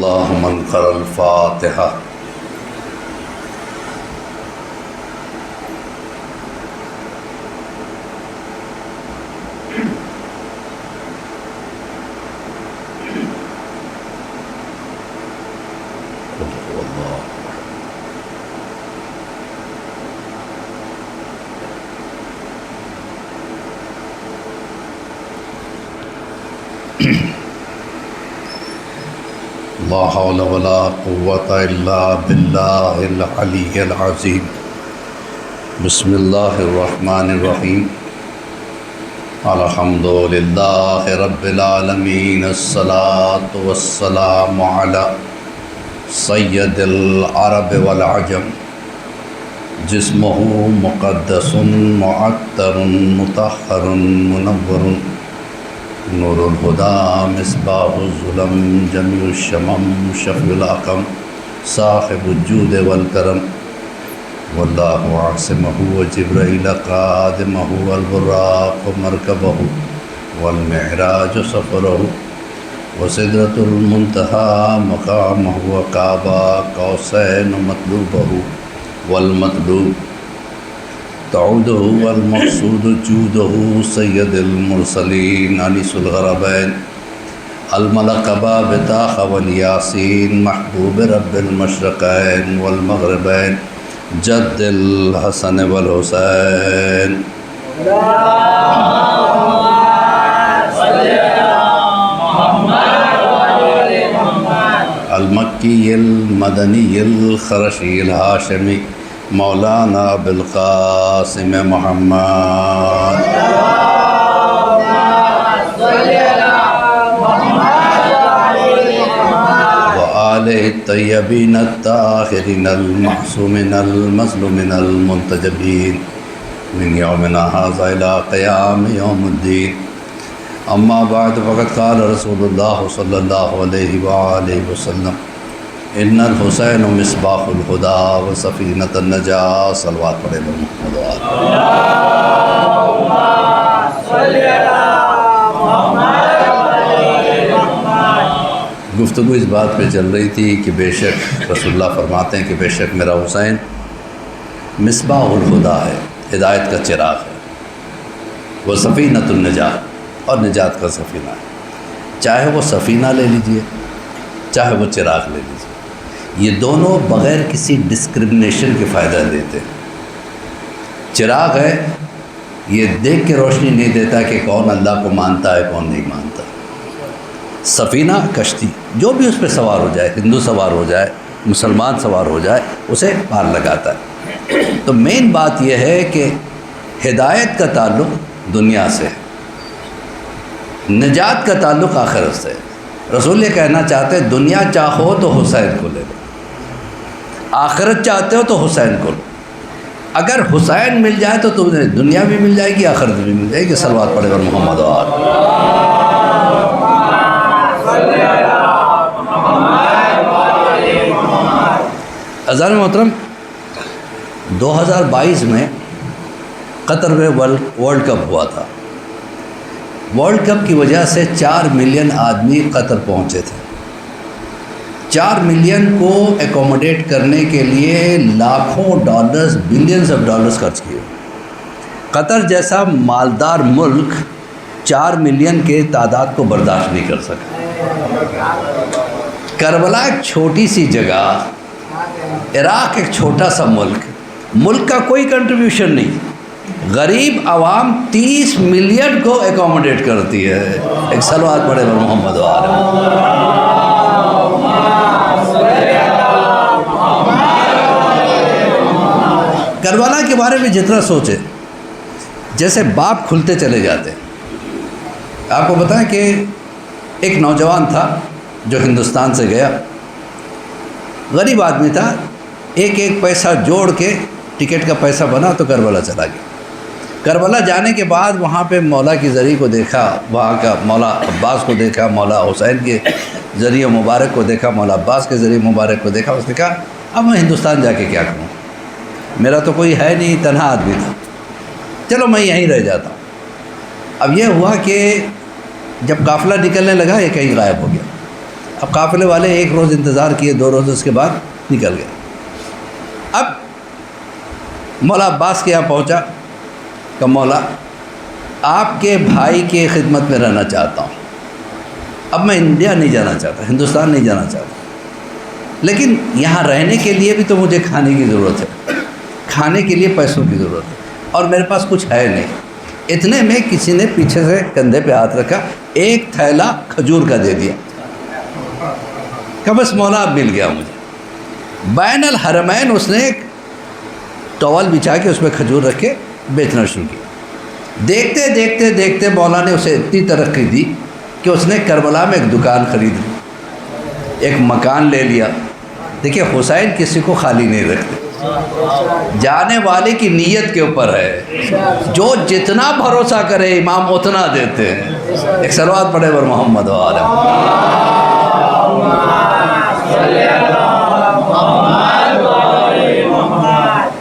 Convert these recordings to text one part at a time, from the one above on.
اللہ من قرأ الفاتحہ۔ لا حول ولا قوة الا باللہ العلی العظیم۔ بسم اللہ الرحمن الرحیم۔ الحمد للہ رب العالمین، الصلاة والسلام علی سید العرب والعجم، جسمہ مقدس معطر مطہر منور، نور الہدی مصباح الظلم، جمیع الشمم شفیع الاکم، صاحب الجود والکرم، واللہ عاصمہ وجبرائیل قادمہ، والبراق مرکبہ، والمعراج سفرہ، وسدرۃ المنتہی مقامہ، وقاب قوسین مطلوبہ، والمطلوب تعودہ، والمقصود جودہ، سید المرسلین انیس الغربین، الملقب بطاہ والیاسین، محبوب رب المشرقین والمغربین، جد الحسن والحسین۔ المکی المدنی الخرشی الہاشمی، مولانا بالقاسم محمد، وآلہ الطیبین الطاہرین المعصومین المظلومین المنتجبین، من یومنا ھذا الی قیام یوم الدین۔ اما بعد، فقد قال رسول اللہ صلی اللہ علیہ وآلہ وسلم، ان الحسین مصباح الہدی و سفینۃ النجاۃ۔ صلوات پڑھے محمد و آلہ۔ گفتگو اس بات پہ چل رہی تھی کہ بے شک رسول اللہ فرماتے ہیں کہ بے شک میرا حسین مصباح الہدی ہے، ہدایت کا چراغ ہے، وہ سفینۃ النجاۃ، اور نجات کا سفینہ ہے۔ چاہے وہ سفینہ لے لیجئے، چاہے وہ چراغ لے لیجئے، یہ دونوں بغیر کسی ڈسکرمنیشن کے فائدہ دیتے ہیں۔ چراغ ہے، یہ دیکھ کے روشنی نہیں دیتا کہ کون اللہ کو مانتا ہے کون نہیں مانتا۔ سفینہ کشتی، جو بھی اس پہ سوار ہو جائے، ہندو سوار ہو جائے، مسلمان سوار ہو جائے، اسے پار لگاتا ہے۔ تو مین بات یہ ہے کہ ہدایت کا تعلق دنیا سے ہے، نجات کا تعلق آخرت سے ہے۔ رسول یہ کہنا چاہتے ہیں دنیا چاہو تو حسین کو لے لو، آخرت چاہتے ہو تو حسین کو لو۔ اگر حسین مل جائے تو تمہیں دنیا بھی مل جائے گی، آخرت بھی مل جائے گی۔ صلوات پڑھے اور محمد و آلہ۔ عزیزان محترم، 2022 میں قطر میں ورلڈ کپ ہوا تھا۔ ورلڈ کپ کی وجہ سے 4 ملین آدمی قطر پہنچے تھے۔ 4 ملین کو ایکوموڈیٹ کرنے کے لیے لاکھوں ڈالرز، بلینز آف ڈالرز خرچ کیے۔ قطر جیسا مالدار ملک 4 ملین کے تعداد کو برداشت نہیں کر سکا۔ کربلا ایک چھوٹی سی جگہ، عراق ایک چھوٹا سا ملک کا کوئی کنٹریبیوشن نہیں، غریب عوام 30 ملین کو ایکوموڈیٹ کرتی ہے۔ ایک صلوات پڑھے اور محمد و آلہ۔ کربلا کے بارے میں جتنا سوچے، جیسے باپ کھلتے چلے جاتے۔ آپ کو بتائیں کہ ایک نوجوان تھا جو ہندوستان سے گیا، غریب آدمی تھا، ایک پیسہ جوڑ کے ٹکٹ کا پیسہ بنا تو کربلا چلا گیا۔ کربلا جانے کے بعد وہاں پہ مولا کی زری کو دیکھا، وہاں کا مولا عباس کو دیکھا، مولا حسین کے ذریعہ مبارک کو دیکھا، مولا عباس کے ذریعہ مبارک کو دیکھا۔ اس نے کہا اب میں ہندوستان جا کے کیا کروں، میرا تو کوئی ہے نہیں، تنہا آدمی تھا، چلو میں یہیں رہ جاتا ہوں۔ اب یہ ہوا کہ جب قافلہ نکلنے لگا یہ کہیں غائب ہو گیا۔ اب قافلے والے ایک روز انتظار کیے، 2 روز، اس کے بعد نکل گئے۔ اب مولا عباس کے یہاں پہنچا کہ مولا آپ کے بھائی کے خدمت میں رہنا چاہتا ہوں، اب میں انڈیا نہیں جانا چاہتا، ہندوستان نہیں جانا چاہتا، لیکن یہاں رہنے کے لیے بھی تو مجھے کھانے کی ضرورت ہے، کھانے کے لیے پیسوں کی ضرورت ہے، اور میرے پاس کچھ ہے نہیں۔ اتنے میں کسی نے پیچھے سے کندھے پہ ہاتھ رکھا، ایک تھیلا کھجور کا دے دیا کہ بس مولا اب مل گیا مجھے۔ بین الحرمین اس نے ایک ٹاول بچھا کے اس پہ کھجور رکھ کے بیچنا شروع کیا۔ دیکھتے دیکھتے دیکھتے مولا نے اسے اتنی ترقی دی کہ اس نے کربلا میں ایک دکان خرید لی، ایک مکان لے لیا۔ دیکھیے حسین کسی کو خالی نہیں رکھتے، جانے والے کی نیت کے اوپر ہے، جو جتنا بھروسہ کرے امام اتنا دیتے ہیں۔ ایک صلوات پڑھے بر محمد و آل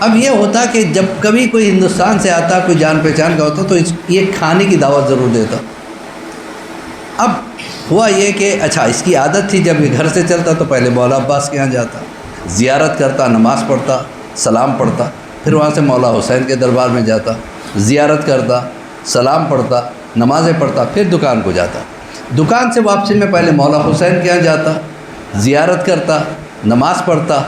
اب یہ ہوتا کہ جب کبھی کوئی ہندوستان سے آتا، کوئی جان پہچان کا ہوتا تو یہ کھانے کی دعوت ضرور دیتا۔ اب ہوا یہ کہ اچھا اس کی عادت تھی، جب یہ گھر سے چلتا تو پہلے مولا عباس کے یہاں جاتا، زیارت کرتا، نماز پڑھتا، سلام پڑھتا، پھر وہاں سے مولا حسین کے دربار میں جاتا، زیارت کرتا، سلام پڑھتا، نمازیں پڑھتا، پھر دکان کو جاتا۔ دکان سے واپسی میں پہلے مولا حسین کے یہاں جاتا، زیارت کرتا، نماز پڑھتا،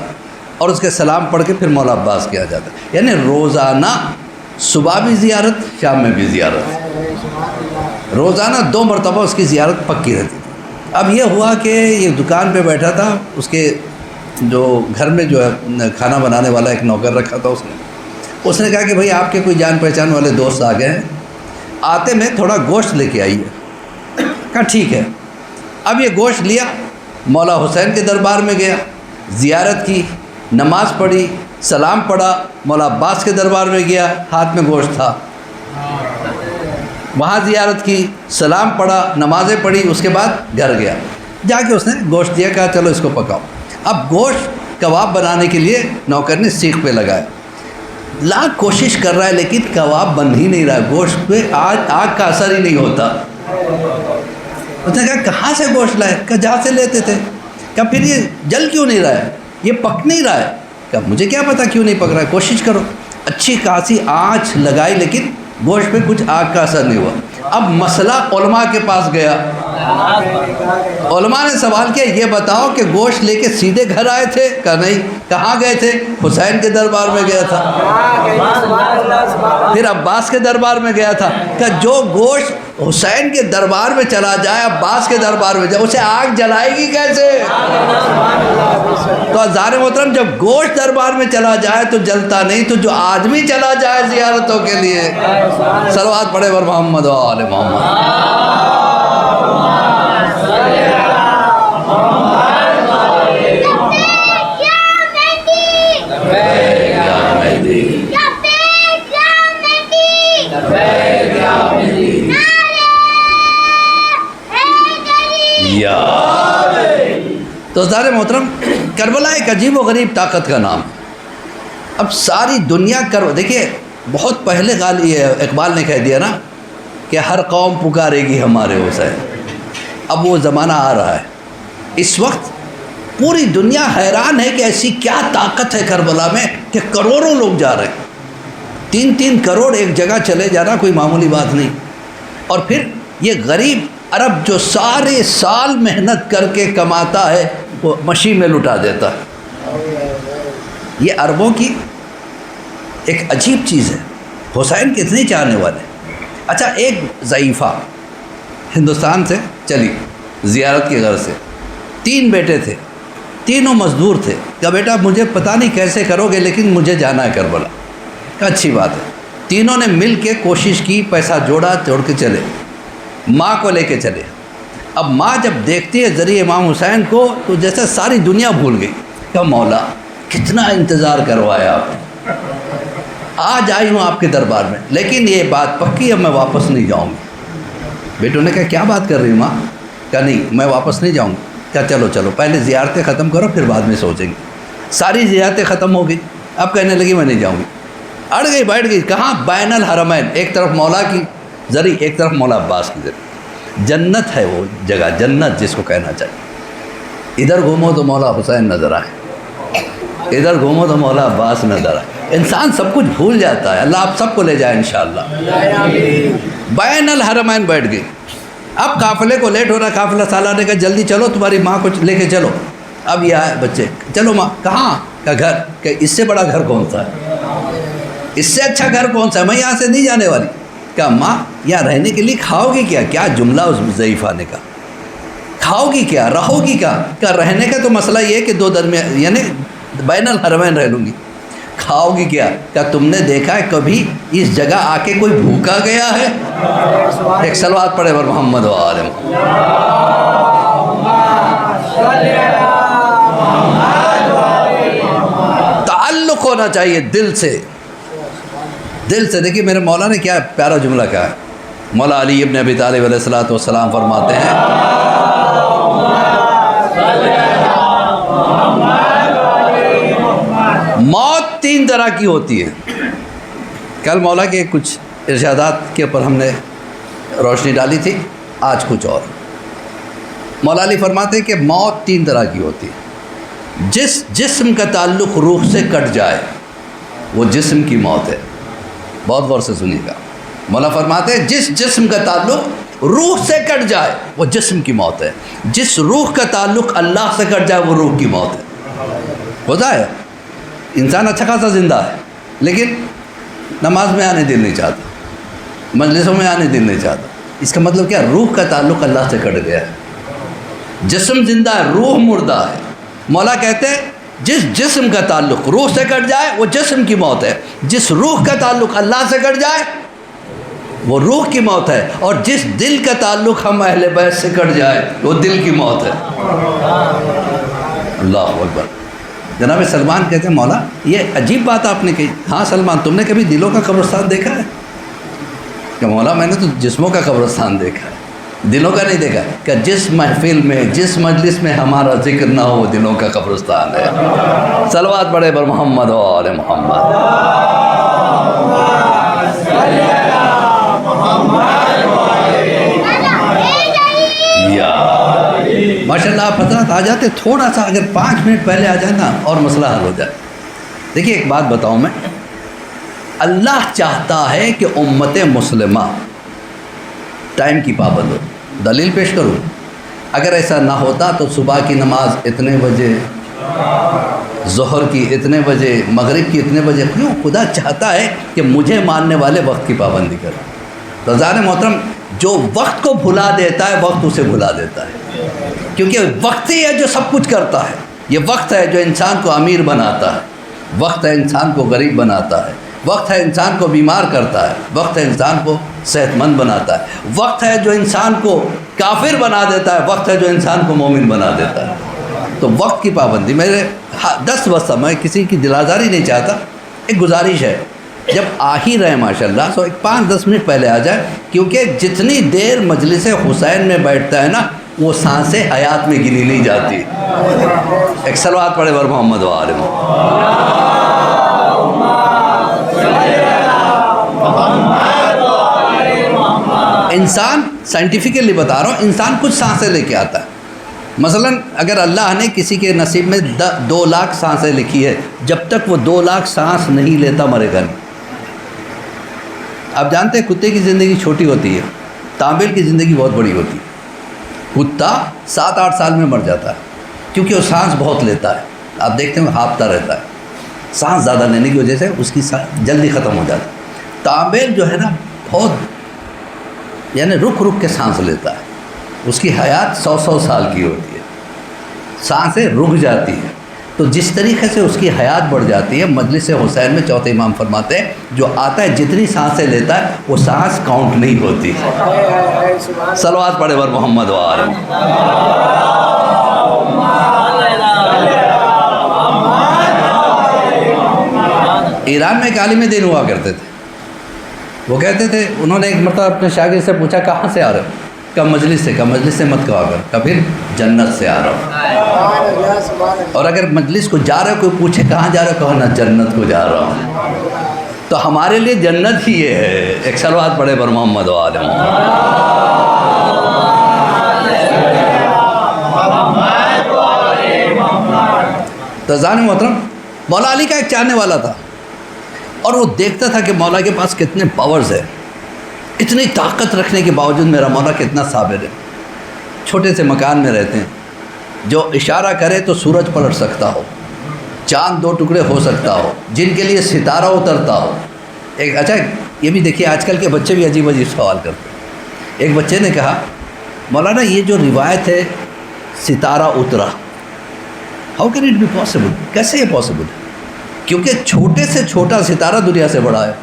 اور اس کے سلام پڑھ کے پھر مولا عباس کے یہاں جاتا۔ یعنی روزانہ صبح بھی زیارت، شام میں بھی زیارت، روزانہ 2 مرتبہ اس کی زیارت پکی رہتی تھی۔ اب یہ ہوا کہ یہ دکان پہ بیٹھا تھا، اس کے جو گھر میں جو ہے کھانا بنانے والا ایک نوکر رکھا تھا، اس نے کہا کہ بھئی آپ کے کوئی جان پہچان والے دوست آ گئے ہیں، آتے میں تھوڑا گوشت لے کے آئیے۔ کہا ٹھیک ہے۔ اب یہ گوشت لیا، مولا حسین کے دربار میں گیا، زیارت کی، نماز پڑھی، سلام پڑھا، مولا عباس کے دربار میں گیا، ہاتھ میں گوشت تھا، وہاں زیارت کی، سلام پڑھا، نمازیں پڑھی، اس کے بعد گھر گیا، جا کے اس نے گوشت دیا، کہا چلو اس کو پکاؤ۔ اب گوشت کباب بنانے کے لیے نوکر نے سیخ پہ لگایا، لاکھ کوشش کر رہا ہے لیکن کباب بن ہی نہیں رہا، گوشت پہ آگ کا اثر ہی نہیں ہوتا۔ اس نے کہا کہاں سے گوشت لائے؟ کہا جہاں سے لیتے تھے۔ کہا پھر یہ جل کیوں نہیں رہا ہے، یہ پک نہیں رہا ہے؟ کہا مجھے کیا پتا کیوں نہیں پک رہا ہے، کوشش کرو۔ اچھی خاصی آنچ لگائی لیکن گوشت پہ کچھ آگ کا اثر نہیں ہوا۔ اب مسئلہ علماء کے پاس گیا، علماء نے سوال کیا یہ بتاؤ کہ گوشت لے کے سیدھے گھر آئے تھے؟ کہا نہیں۔ کہاں گئے تھے؟ حسین کے دربار میں گیا تھا، پھر عباس کے دربار میں گیا تھا۔ کہ جو گوشت حسین کے دربار میں چلا جائے، عباس کے دربار میں جائے، اسے آگ جلائے گی کیسے؟ تو عزیزان محترم جب گوشت دربار میں چلا جائے تو جلتا نہیں، تو جو آدمی چلا جائے زیارتوں کے لیے، صلوات پڑھے بر محمد و آل محمد۔ تو عزیزان محترم کربلا ایک عجیب و غریب طاقت کا نام ہے۔ اب ساری دنیا دیکھیے بہت پہلے اقبال نے کہہ دیا نا کہ ہر قوم پکارے گی ہمارے حسین۔ اب وہ زمانہ آ رہا ہے، اس وقت پوری دنیا حیران ہے کہ ایسی کیا طاقت ہے کربلا میں کہ کروڑوں لوگ جا رہے ہیں، 3 کروڑ ایک جگہ چلے جانا کوئی معمولی بات نہیں۔ اور پھر یہ غریب عرب جو سارے سال محنت کر کے کماتا ہے وہ مشین میں لٹا دیتا ہے۔ یہ عربوں کی ایک عجیب چیز ہے، حسین کتنے چاہنے والے۔ اچھا ایک ضعیفہ ہندوستان سے چلی زیارت کے گھر سے، 3 بیٹے تھے، تینوں مزدور تھے۔ کہا بیٹا مجھے پتہ نہیں کیسے کرو گے لیکن مجھے جانا ہے کربلا۔ کہا اچھی بات ہے۔ تینوں نے مل کے کوشش کی، پیسہ جوڑا، جوڑ کے چلے، ماں کو لے کے چلے۔ اب ماں جب دیکھتی ہے ذریعہ امام حسین کو تو جیسے ساری دنیا بھول گئی۔ کہ مولا کتنا انتظار کروایا آپ، آج آئی ہوں آپ کے دربار میں، لیکن یہ بات پکی اب میں واپس نہیں جاؤں گی۔ بیٹوں نے کہا کیا بات کر رہی ہوں ماں؟ کہا نہیں میں واپس نہیں جاؤں گی۔ کہا چلو چلو پہلے زیارتیں ختم کرو پھر بعد میں سوچیں گے۔ ساری زیارتیں ختم ہو گئی، اب کہنے لگی میں نہیں جاؤں گی۔ اڑ گئی، بیٹھ گئی۔ کہاں؟ بین الحرمین، ایک طرف مولا کی ذریعہ، ایک طرف مولا عباس کی ذریعہ۔ جنت ہے وہ جگہ، جنت جس کو کہنا چاہیے۔ ادھر گھومو تو مولا حسین نظر آئے، ادھر گھومو تو مولا عباس نظر آئے۔ انسان سب کچھ بھول جاتا ہے، اللہ آپ سب کو لے جائے انشاءاللہ۔ بین الحرمین بیٹھ گئی، اب قافلے کو لیٹ ہو رہا، قافلہ سالار نے کہا جلدی چلو تمہاری ماں کو لے کے چلو۔ اب یہ آئے بچے، چلو ماں، کہاں کا گھر، کہ اس سے بڑا گھر کون سا ہے، اس سے اچھا گھر کون سا ہے، میں یہاں سے نہیں جانے والی۔ کہا ماں یہاں رہنے کے لیے کھاؤ گی کیا؟ کیا جملہ اس ضعیفہ نے کہا، کھاؤ گی کیا، رہو گی کیا؟ کہ رہنے کا تو مسئلہ یہ ہے کہ دو درمیان یعنی بین الحرمین رہ لوں گی، کھاؤ گی کیا؟ کہ تم نے دیکھا ہے کبھی اس جگہ آ کے کوئی بھوکا گیا ہے؟ ایک صلوات پڑھے بر محمد و آل محمد۔ تعلق ہونا چاہیے دل سے، دل سے۔ دیکھیے میرے مولا نے کیا پیارا جملہ کہا ہے، مولا علی ابن ابی طالب علیہ الصلوۃ والسلام فرماتے ہیں موت تین طرح کی ہوتی ہے۔ کل مولا کے کچھ ارشادات کے اوپر ہم نے روشنی ڈالی تھی، آج کچھ اور۔ مولا علی فرماتے ہیں کہ موت تین طرح کی ہوتی ہے، جس جسم کا تعلق روح سے کٹ جائے وہ جسم کی موت ہے۔ بہت غور سے سنیے گا، مولا فرماتے ہیں جس جسم کا تعلق روح سے کٹ جائے وہ جسم کی موت ہے، جس روح کا تعلق اللہ سے کٹ جائے وہ روح کی موت ہے۔ ہوتا ہے انسان اچھا خاصا زندہ ہے لیکن نماز میں آنے دل نہیں چاہتا، مجلسوں میں آنے دل نہیں چاہتا، اس کا مطلب کیا؟ روح کا تعلق اللہ سے کٹ گیا ہے۔ جسم زندہ ہے، روح مردہ ہے۔ مولا کہتے ہیں جس جسم کا تعلق روح سے کٹ جائے وہ جسم کی موت ہے، جس روح کا تعلق اللہ سے کٹ جائے وہ روح کی موت ہے، اور جس دل کا تعلق ہم اہل بیت سے کٹ جائے وہ دل کی موت ہے۔ اللہ اکبر۔ جناب سلمان کہتے ہیں مولا یہ عجیب بات آپ نے کہی۔ ہاں سلمان، تم نے کبھی دلوں کا قبرستان دیکھا ہے؟ کہ مولا میں نے تو جسموں کا قبرستان دیکھا ہے، دلوں کا نہیں دیکھا۔ کہ جس محفل میں جس مجلس میں ہمارا ذکر نہ ہو وہ دلوں کا قبرستان ہے۔ صلوات پڑھے بر محمد و آل محمد۔ ماشاء اللہ آپ حضرات آ جاتے، تھوڑا سا اگر 5 منٹ پہلے آ جائے نا اور مسئلہ حل ہو جائے۔ دیکھیے ایک بات بتاؤں میں، اللہ چاہتا ہے کہ امت مسلمہ ٹائم کی پابند ہو۔ دلیل پیش کروں، اگر ایسا نہ ہوتا تو صبح کی نماز اتنے بجے، ظہر کی اتنے بجے، مغرب کی اتنے بجے، کیوں؟ خدا چاہتا ہے کہ مجھے ماننے والے وقت کی پابندی کریں۔ رضان محترم، جو وقت کو بھلا دیتا ہے وقت اسے بھلا دیتا ہے، کیونکہ وقت ہی ہے جو سب کچھ کرتا ہے۔ یہ وقت ہے جو انسان کو امیر بناتا ہے، وقت ہے انسان کو غریب بناتا ہے، وقت ہے انسان کو بیمار کرتا ہے، وقت ہے انسان کو صحت مند بناتا ہے، وقت ہے جو انسان کو کافر بنا دیتا ہے، وقت ہے جو انسان کو مومن بنا دیتا ہے۔ تو وقت کی پابندی، میرے 10 وقت میں کسی کی دل آزاری نہیں چاہتا، ایک گزارش ہے جب آ ہی رہے ماشاءاللہ تو ایک 5-10 منٹ پہلے آ جائے، کیونکہ جتنی دیر مجلس حسین میں بیٹھتا ہے نا وہ سانسیں حیات میں گنی نہیں جاتی۔ ایک صلوات پڑھے بر محمد و آل محمد۔ انسان سائنٹیفکلی بتا رہا ہوں، انسان کچھ سانسیں لے کے آتا ہے۔ مثلا اگر اللہ نے کسی کے نصیب میں 2 لاکھ سانسیں لکھی ہے، جب تک وہ 2 لاکھ سانس نہیں لیتا مرے گا نہیں۔ آپ جانتے ہیں کتے کی زندگی چھوٹی ہوتی ہے، تانبیل کی زندگی بہت بڑی ہوتی ہے۔ کتا 7-8 سال میں مر جاتا ہے کیونکہ وہ سانس بہت لیتا ہے، آپ دیکھتے ہیں ہاپتا رہتا ہے، سانس زیادہ لینے کی وجہ سے اس کی سانس جلدی ختم ہو جاتی ہے۔ تانبیل جو ہے نا بہت یعنی رک رک کے سانس لیتا ہے، اس کی حیات 100 سال کی ہوتی ہے، سانسیں رک جاتی ہیں۔ تو جس طریقے سے اس کی حیات بڑھ جاتی ہے، مجلس حسین میں چوتھے امام فرماتے ہیں جو آتا ہے جتنی سانسیں لیتا ہے وہ سانس کاؤنٹ نہیں ہوتی۔ صلوات پڑھے بر محمد و آل محمد۔ ایران میں ایک عالم دین ہوا کرتے تھے، وہ کہتے تھے، انہوں نے ایک مرتبہ اپنے شاگرد سے پوچھا کہاں سے آ رہے ہو؟ کہا مجلس سے۔ کہا مجلس سے مت کہا کر، کہا پھر جنت سے آ رہا ہوں۔ اور اگر مجلس کو جا رہے ہو، کوئی پوچھے کہاں جا رہے ہو، کہو نا جنت کو جا رہا ہوں۔ تو ہمارے لیے جنت ہی یہ ہے۔ ایک صلوات پڑھے بر محمد و آل محمد۔ تو عزیزان محترم مولا علی کا ایک چاہنے والا تھا اور وہ دیکھتا تھا کہ مولا کے پاس کتنے پاورز ہیں، اتنی طاقت رکھنے کے باوجود میرا مولا کتنا صابر ہے۔ چھوٹے سے مکان میں رہتے ہیں، جو اشارہ کرے تو سورج پلٹ سکتا ہو، چاند دو ٹکڑے ہو سکتا ہو، جن کے لیے ستارہ اترتا ہو۔ اچھا یہ بھی دیکھیے آج کل کے بچے بھی عجیب عجیب سوال کرتے ہیں۔ ایک بچے نے کہا مولانا یہ جو روایت ہے ستارہ اترا، how can it be possible, کیسے یہ پاسبل ہے؟ کیونکہ چھوٹے سے چھوٹا ستارہ دنیا سے بڑا ہے،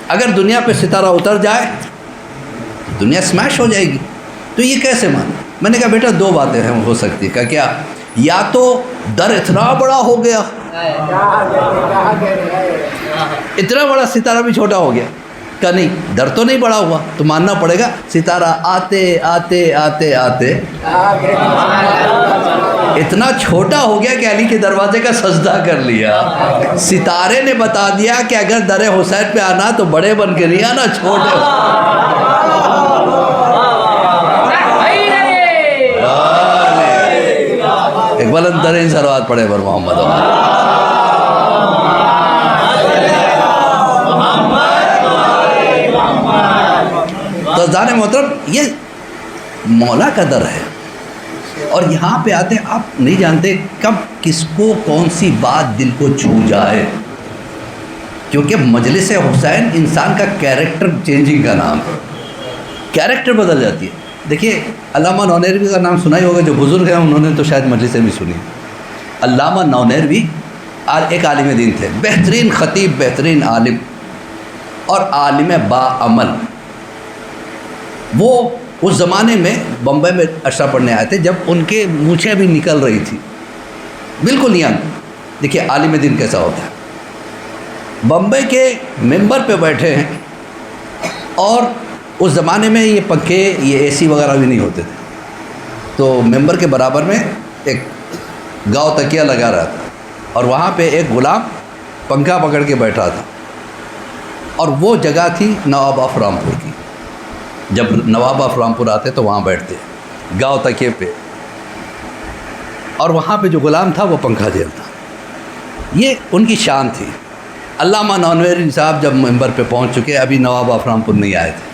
اگر دنیا پہ ستارہ اتر جائے دنیا سمیش ہو جائے گی، تو یہ کیسے مانا؟ میں نے کہا بیٹا دو باتیں ہیں ہو سکتی ہے۔ کیا یا تو در اتنا بڑا ہو گیا، اتنا بڑا ستارہ بھی چھوٹا ہو گیا، کہ نہیں در تو نہیں بڑا ہوا، تو ماننا پڑے گا ستارہ آتے آتے آتے آتے اتنا چھوٹا ہو گیا کہ علی کے دروازے کا سجدہ کر لیا۔ ستارے نے بتا دیا کہ اگر در حسین پہ آنا تو بڑے بن کے نہیں آنا، چھوٹے ایک بلند ترین صلوات پڑھے پر محمد۔ تو عزیزان محترم یہ مولا کا در ہے، اور یہاں پہ آتے آپ نہیں جانتے کب کس کو کون سی بات دل کو چھو جائے، کیونکہ مجلس حسین انسان کا کیریکٹر چینجنگ کا نام ہے، کیریکٹر بدل جاتی ہے۔ دیکھیے علامہ نونیروی کا نام سنا ہی ہوگا، جو بزرگ ہیں انہوں نے تو شاید مجلسیں بھی سنی۔ علامہ نونیروی ایک عالم دین تھے، بہترین خطیب، بہترین عالم اور عالم با عمل۔ وہ اس زمانے میں بمبئی میں اشرا پڑھنے آئے تھے جب ان کے مونچھیں بھی نکل رہی تھی، بالکل ینگ۔ دیکھیے عالم دین کیسا ہوتا ہے، بمبئی کے ممبر پہ بیٹھے ہیں، اور اس زمانے میں یہ پنکھے یہ اے سی وغیرہ بھی نہیں ہوتے تھے، تو ممبر کے برابر میں ایک گاؤ تکیہ لگا رہا تھا، اور وہاں پہ ایک غلام پنکھا پکڑ کے بیٹھا تھا، اور وہ جگہ تھی نواب آف رامپور کی۔ جب نواب آف رامپور آتے تو وہاں بیٹھتے گاؤ تکیے پہ، اور وہاں پہ جو غلام تھا وہ پنکھا جھیلتا۔ یہ ان کی شان تھی۔ علامہ نونیروی صاحب جب ممبر پہ پہنچ چکے، ابھی نواب آف رامپور نہیں آئے تھے،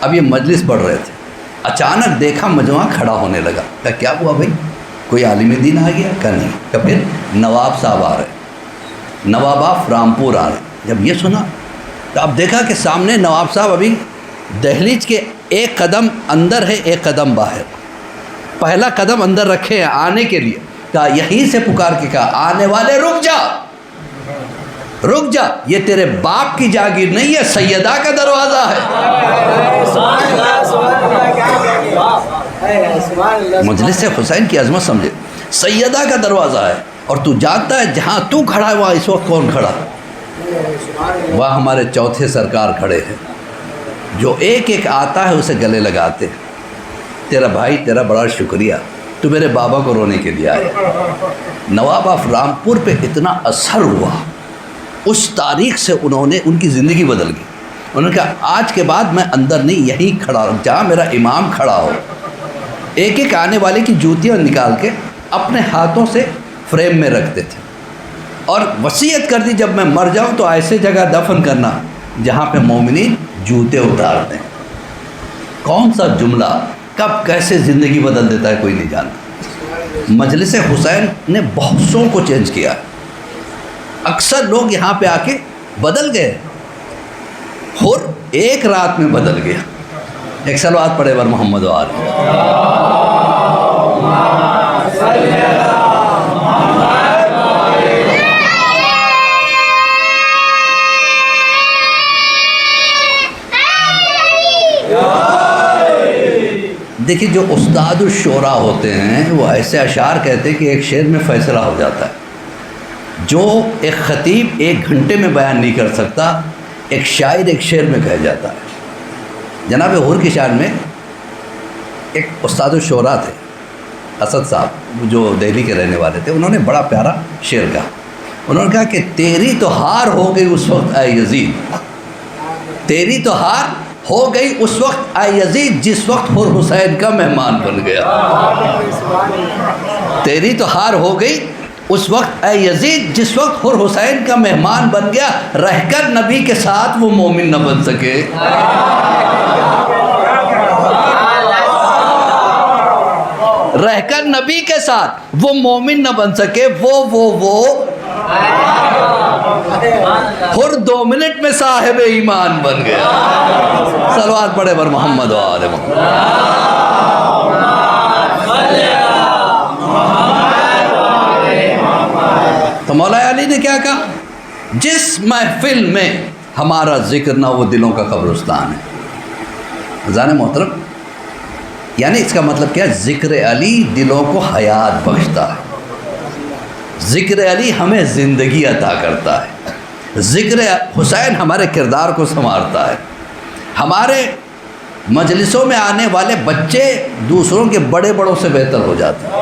اب یہ مجلس پڑھ رہے تھے، اچانک دیکھا مجمع کھڑا ہونے لگا۔ کیا ہوا بھائی، کوئی عالم دین آ گیا؟ کہ نہیں، کہ پھر نواب صاحب آ رہے، نواب آف رامپور آ رہے۔ جب یہ سنا تو اب دیکھا کہ سامنے نواب صاحب ابھی دہلیز کے ایک قدم اندر ہے، ایک قدم باہر، پہلا قدم اندر رکھے ہیں آنے کے لیے۔ کہا یہیں سے پکار کے کہا آنے والے رک جا، رک جا، یہ تیرے باپ کی جاگیر نہیں ہے، سیدہ کا دروازہ ہے۔ مجلس حسین کی عظمت سمجھے، سیدہ کا دروازہ ہے، اور تو جانتا ہے جہاں تو کھڑا ہے وہاں اس وقت کون کھڑا؟ وہاں ہمارے چوتھے سرکار کھڑے ہیں، جو ایک ایک آتا ہے اسے گلے لگاتے ہیں۔ تیرا بھائی تیرا بڑا شکریہ، تو میرے بابا کو رونے کے لیے آئے۔ نواب آف رامپور پہ اتنا اثر ہوا، اس تاریخ سے انہوں نے ان کی زندگی بدل گئی۔ انہوں نے کہا آج کے بعد میں اندر نہیں، یہیں کھڑا ہوں جہاں میرا امام کھڑا ہو۔ ایک ایک آنے والے کی جوتیاں نکال کے اپنے ہاتھوں سے فریم میں رکھتے تھے، اور وصیت کر دی جب میں مر جاؤں تو ایسے جگہ دفن کرنا جہاں پہ مومنین جوتے اتار دیں۔ کون سا جملہ کب کیسے زندگی بدل دیتا ہے کوئی نہیں جانتا۔ مجلس حسین نے بہت سو کو چینج کیا، اکثر لوگ یہاں پہ آ کے بدل گئے، اور ایک رات میں بدل گیا۔ ایک صلوات پڑھے بر محمد و آلہ۔ دیکھیے جو استاد الشعراء ہوتے ہیں وہ ایسے اشعار کہتے ہیں کہ ایک شعر میں فیصلہ ہو جاتا ہے، جو ایک خطیب ایک گھنٹے میں بیان نہیں کر سکتا، ایک شاعر ایک شعر میں کہہ جاتا ہے۔ جناب حور کی شان میں ایک استاد الشعراء تھے، اسد صاحب، جو دہلی کے رہنے والے تھے، انہوں نے بڑا پیارا شعر کہا۔ انہوں نے کہا کہ تیری تو ہار ہو گئی اس وقت اے یزید، تیری تو ہار ہو گئی اس وقت اے یزید جس وقت حر حسین کا مہمان بن گیا۔ تیری تو ہار ہو گئی اس وقت اے یزید جس وقت حر حسین کا مہمان بن گیا، رہ کر نبی کے ساتھ وہ مومن نہ بن سکے۔ رہ کر نبی کے ساتھ وہ مومن نہ بن سکے، وہ ہر 2 منٹ میں صاحب ایمان بن گیا۔ صلوات پڑھے بر محمد و آل محمد۔ تو مولا علی نے کیا کہا؟ جس محفل میں ہمارا ذکر نہ، وہ دلوں کا قبرستان ہے۔ اذان محترم، یعنی اس کا مطلب کیا ہے؟ ذکر علی دلوں کو حیات بخشتا ہے، ذکر علی ہمیں زندگی عطا کرتا ہے، ذکر حسین ہمارے کردار کو سنوارتا ہے۔ ہمارے مجلسوں میں آنے والے بچے دوسروں کے بڑے بڑوں سے بہتر ہو جاتے ہیں۔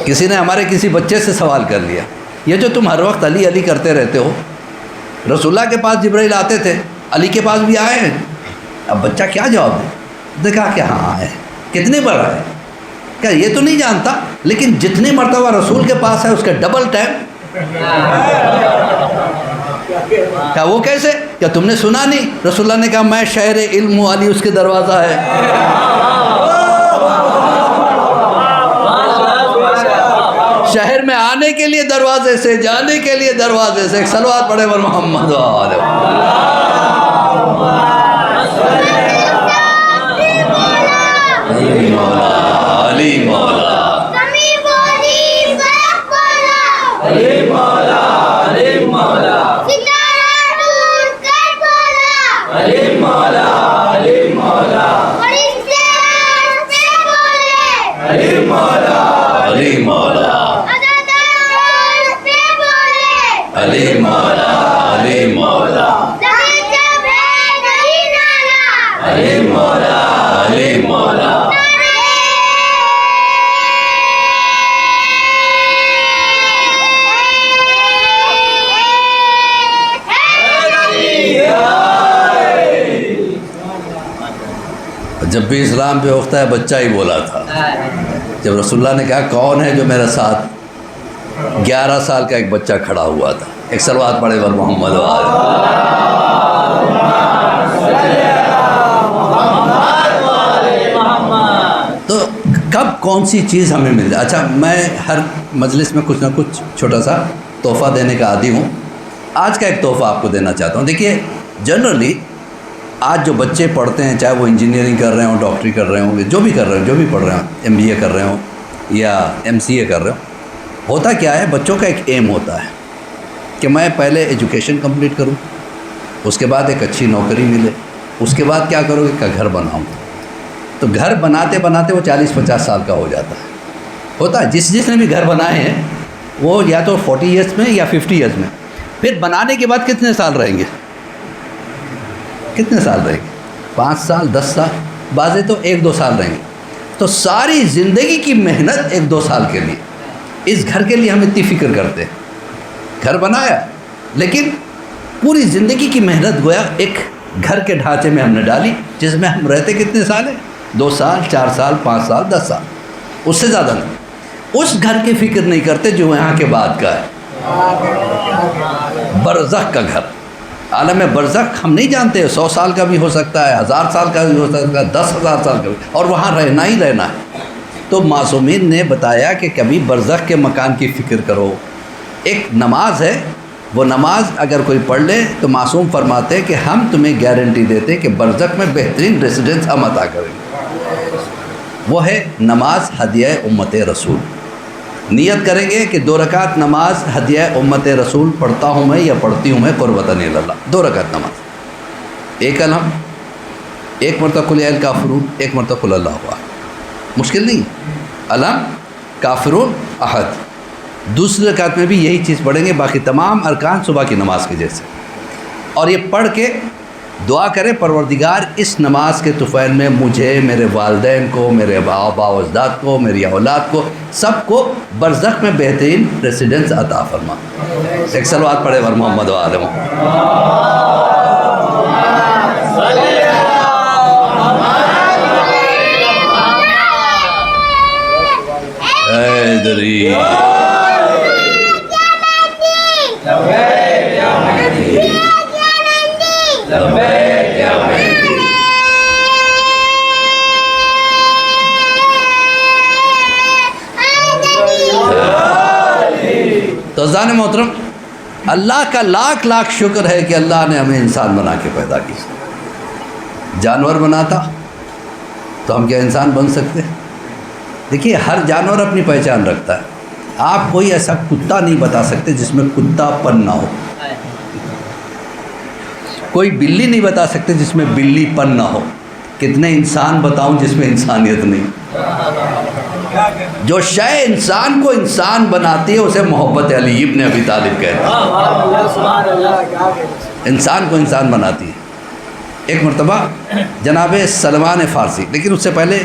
کسی نے ہمارے کسی بچے سے سوال کر لیا، یہ جو تم ہر وقت علی علی کرتے رہتے ہو، رسول اللہ کے پاس جبرائیل آتے تھے، علی کے پاس بھی آئے ہیں، اب بچہ کیا جواب دے؟ دیکھا کہ ہاں ہے، کتنے بڑا ہے؟ کیا یہ تو نہیں جانتا، لیکن جتنی مرتبہ رسول کے پاس ہے اس کا ڈبل ٹائم۔ کیا وہ کیسے؟ کیا تم نے سنا نہیں؟ رسول اللہ نے کہا میں شہر علم ہوں، علی اس کے دروازہ ہے۔ شہر میں آنے کے لیے دروازے سے، جانے کے لیے دروازے سے۔ ایک صلوات پڑھے بر محمد و آل محمد۔ علی مولا، علی مولا، علی مولا، علی مولا، علی مولا، علی مولا، علی مولا، علی مولا، علی مولا، علی مولا، علی مولا، علی مولا۔ جب بھی اسلام پہ اٹھتا ہے بچہ ہی بولا تھا۔ جب رسول اللہ نے کہا کون ہے جو میرے ساتھ، 11 سال کا ایک بچہ کھڑا ہوا تھا۔ ایک صلوات پڑھے بر محمد و آل محمد۔ تو کب کون سی چیز ہمیں مل جائے؟ اچھا، میں ہر مجلس میں کچھ نہ کچھ چھوٹا سا تحفہ دینے کا عادی ہوں۔ آج کا ایک تحفہ آپ کو دینا چاہتا ہوں۔ دیکھیے، جنرلی آج جو بچے پڑھتے ہیں، چاہے وہ انجینئرنگ کر رہے ہوں، ڈاکٹری کر رہے ہوں، جو بھی کر رہے ہوں، جو بھی پڑھ رہے ہوں، MBA کر رہے ہوں یا MCA کر رہے ہوں، ہوتا کیا ہے؟ بچوں کا ایک ایم ہوتا ہے کہ میں پہلے ایجوکیشن کمپلیٹ کروں، اس کے بعد ایک اچھی نوکری ملے، اس کے بعد کیا کرو کہ گھر بناؤں۔ تو گھر بناتے بناتے وہ 40-50 سال کا ہو جاتا ہے۔ ہوتا ہے جس نے بھی گھر بنائے ہیں وہ یا تو 40 ایئرس میں یا 50 ایئرس میں، پھر بنانے کے بعد کتنے سال رہیں گے؟ کتنے سال رہیں گے؟ 5 سال، 10 سال، بعضے تو 1-2 سال رہیں گے۔ تو ساری زندگی کی محنت 1-2 سال کے لیے، اس گھر کے لیے ہم اتنی فکر کرتے ہیں۔ گھر بنایا، لیکن پوری زندگی کی محنت گویا ایک گھر کے ڈھانچے میں ہم نے ڈالی، جس میں ہم رہتے کتنے سال ہیں؟ 2 سال، 4 سال، 5 سال، 10 سال، اس سے زیادہ نہیں۔ اس گھر کی فکر نہیں کرتے جو یہاں کے بعد کا ہے، برزخ کا گھر۔ عالم برزخ ہم نہیں جانتے، 100 سال کا بھی ہو سکتا ہے، 1000 سال کا بھی ہو سکتا ہے، 10,000 سال کا بھی، اور وہاں رہنا ہی رہنا ہے۔ تو معصومین نے بتایا کہ کبھی برزخ کے مکان کی فکر کرو۔ ایک نماز ہے، وہ نماز اگر کوئی پڑھ لے تو معصوم فرماتے کہ ہم تمہیں گارنٹی دیتے کہ برزخ میں بہترین ریسیڈنس ہم عطا کریں گے۔ وہ ہے نماز ہدیہ امت رسول۔ نیت کریں گے کہ 2 رکعت نماز ہدیہ امت رسول پڑھتا ہوں میں یا پڑھتی ہوں میں قربتاً اللہ، 2 رکعت نماز، ایک الحم، ایک مرتبہ قل یا الکافرون، ایک مرتبہ قل اللہ احد۔ مشکل نہیں، الحم، کافرون، احد۔ دوسری رکعت میں بھی یہی چیز پڑھیں گے، باقی تمام ارکان صبح کی نماز کے جیسے۔ اور یہ پڑھ کے دعا کرے پروردگار اس نماز کے طفیل میں مجھے، میرے والدین کو، میرے آبا و اجداد کو، میری اولاد کو، سب کو برزخ میں بہترین ریسیڈنس عطا فرما۔ ایک صلوات پڑھے بر محمد و آل محمد۔ حیدری عزیزان محترم، اللہ کا لاکھ لاکھ شکر ہے کہ اللہ نے ہمیں انسان بنا کے پیدا کی. جانور بناتا تو ہم کیا انسان بن سکتے؟ دیکھیے ہر جانور اپنی پہچان رکھتا ہے. آپ کوئی ایسا کتا نہیں بتا سکتے جس میں کتا پن نہ ہو، کوئی بلی نہیں بتا سکتے جس میں بلی پن نہ ہو. کتنے انسان بتاؤں جس میں انسانیت نہیں؟ جو شے انسان کو انسان بناتی ہے اسے محبت علی ابن ابی طالب کہتے ہیں. انسان کو انسان بناتی ہے. ایک مرتبہ جناب سلمان فارسی، لیکن اس سے پہلے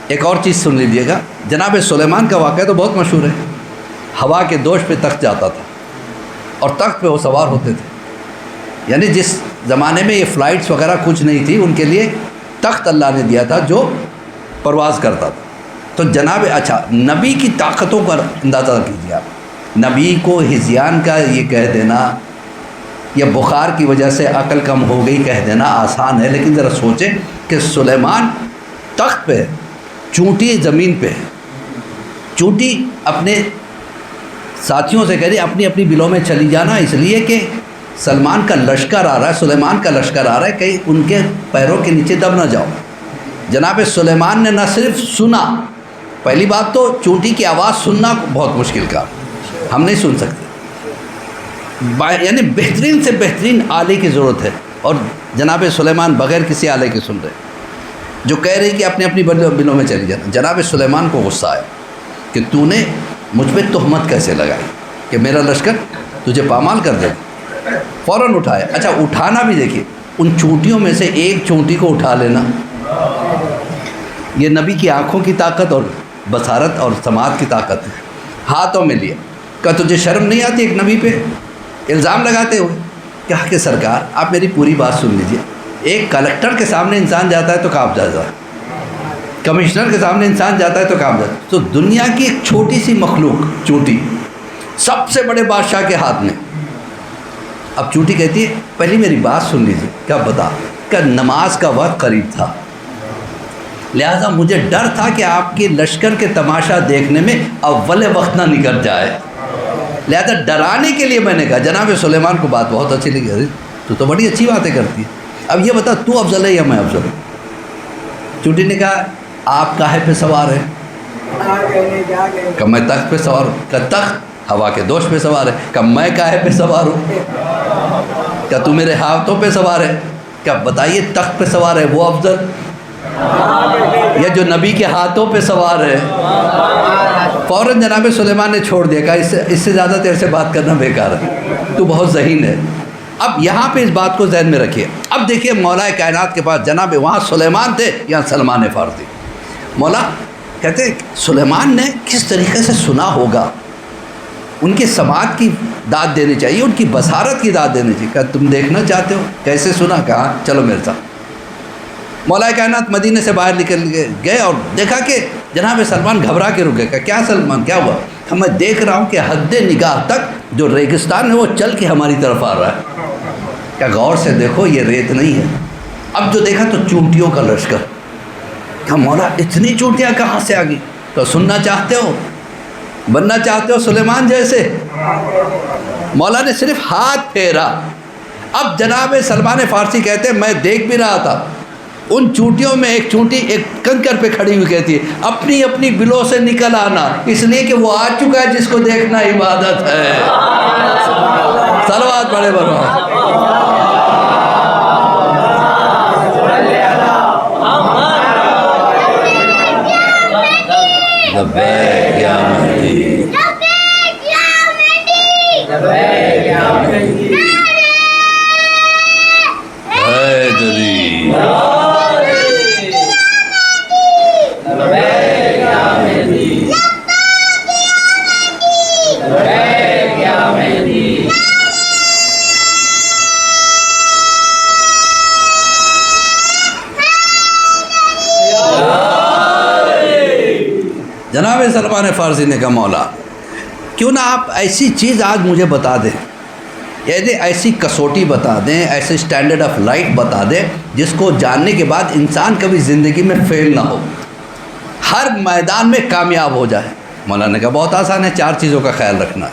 ایک اور چیز سن لیجیے گا. جناب سلیمان کا واقعہ تو بہت مشہور ہے. ہوا کے دوش پہ تخت جاتا تھا اور تخت پہ وہ سوار ہوتے تھے. یعنی جس زمانے میں یہ فلائٹس وغیرہ کچھ نہیں تھی، ان کے لیے تخت اللہ نے دیا تھا جو پرواز کرتا تھا. تو جناب اچھا نبی کی طاقتوں کا اندازہ کیجیے آپ. نبی کو ہذیان کا یہ کہہ دینا یا بخار کی وجہ سے عقل کم ہو گئی کہہ دینا آسان ہے، لیکن ذرا سوچیں کہ سلیمان تخت پہ ہے، چونٹی زمین پہ ہے. چونٹی اپنے ساتھیوں سے کہہ رہی اپنی اپنی بلوں میں چلی جانا، اس لیے کہ سلمان کا لشکر آ رہا ہے، سلیمان کا لشکر آ رہا ہے، کہیں ان کے پیروں کے نیچے دب نہ جاؤ. جناب سلیمان نے نہ صرف سنا، پہلی بات تو چونٹی کی آواز سننا بہت مشکل کام، ہم نہیں سن سکتے. یعنی بہترین سے بہترین آلے کی ضرورت ہے، اور جناب سلیمان بغیر کسی آلے کے سن رہے، جو کہہ رہی کہ اپنی اپنی بلوں میں چلی جانا. جناب سلیمان کو غصہ آیا کہ تو نے مجھ پہ تہمت کیسے لگائی کہ میرا لشکر تجھے پامال کر دے. فوراً اٹھایا. اچھا اٹھانا بھی دیکھیے، ان چونٹیوں میں سے ایک چونٹی کو اٹھا لینا، یہ نبی کی آنکھوں کی طاقت اور بصارت اور سماعت کی طاقت ہے. ہاتھوں میں لیا. کہا تجھے شرم نہیں آتی ایک نبی پہ الزام لگاتے ہوئے؟ کہا کہ سرکار آپ میری پوری بات سن لیجیے. ایک کلکٹر کے سامنے انسان جاتا ہے تو کانپ جاتا ہے، کمشنر کے سامنے انسان جاتا ہے تو کانپ جاتا ہے. تو دنیا کی ایک چھوٹی سی مخلوق چونٹی سب سے بڑے بادشاہ کے ہاتھ میں. اب چونٹی کہتی ہے پہلی میری بات سن لیجیے. کیا بتا؟ کہ نماز کا وقت قریب تھا، لہذا مجھے ڈر تھا کہ آپ کے لشکر کے تماشا دیکھنے میں اول وقت نہ نکل جائے، لہذا ڈرانے کے لیے میں نے کہا. جناب سلیمان کو بات بہت اچھی لگی. ارے تو بڑی اچھی باتیں کرتی ہے، اب یہ بتا تو افضل ہے یا میں افضل ہوں؟ چونٹی نے کہا آپ کاہے پہ سوار ہیں؟ کہ میں تخت پہ سوار ہوں. کہ تخت ہوا کے دوش پہ سوار ہے. کہ میں کاہے پہ سوار ہوں؟ کہ تو میرے ہاتھوں پہ سوار ہے. کیا بتائیے تخت پہ سوار ہے وہ افضل یا جو نبی کے ہاتھوں پہ سوار ہے؟ فوراً جناب سلیمان نے چھوڑ دیا. کہا اس سے زیادہ تیرے سے بات کرنا بیکار ہے، تو بہت ذہین ہے. اب یہاں پہ اس بات کو ذہن میں رکھیے. اب دیکھیے مولا کائنات کے پاس جناب وہاں سلیمان تھے، یہاں سلمان فارسی. مولا کہتے ہیں سلیمان نے کس طریقے سے سنا ہوگا، ان کی سماعت کی داد دینی چاہیے، ان کی بصارت کی داد دینی چاہیے. کہ تم دیکھنا چاہتے ہو کیسے سنا؟ کہا چلو میرے ساتھ. مولا کائنات مدینے سے باہر نکل گئے اور دیکھا کہ جناب سلمان گھبرا کے رک گئے. کہ کیا سلمان کیا ہوا؟ کہ میں دیکھ رہا ہوں کہ حد نگاہ تک جو ریگستان ہے وہ چل کے ہماری طرف آ رہا ہے. کہ غور سے دیکھو یہ ریت نہیں ہے. اب جو دیکھا تو چونٹیوں کا لشکر. کہ مولا اتنی چونٹیاں کہاں سے آ گئی؟ تو سننا چاہتے ہو، بننا چاہتے ہو سلیمان جیسے؟ مولا نے صرف ہاتھ پھیرا. اب جناب سلمان فارسی کہتے ہیں میں دیکھ بھی رہا تھا، ان چونٹیوں میں ایک چونٹی ایک کنکر پہ کھڑی ہوئی کہتی ہے اپنی اپنی بلوں سے نکل آنا، اس لیے کہ وہ آ چکا ہے جس کو دیکھنا عبادت ہے. صلوات پڑھے برما. لبیک یا مہدی، لبیک یا مہدی، لبیک یا مہدی، حیدری، لبیک یا مہدی، لبیک یا مہدی. جناب سلمان فارسی نے کہا مولا کیوں نہ آپ ایسی چیز آج مجھے بتا دیں، یعنی ایسی کسوٹی بتا دیں، ایسے اسٹینڈرڈ آف لائف بتا دیں جس کو جاننے کے بعد انسان کبھی زندگی میں فیل نہ ہو، ہر میدان میں کامیاب ہو جائے. مولا نے کہا بہت آسان ہے، 4 چیزوں کا خیال رکھنا ہے.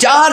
4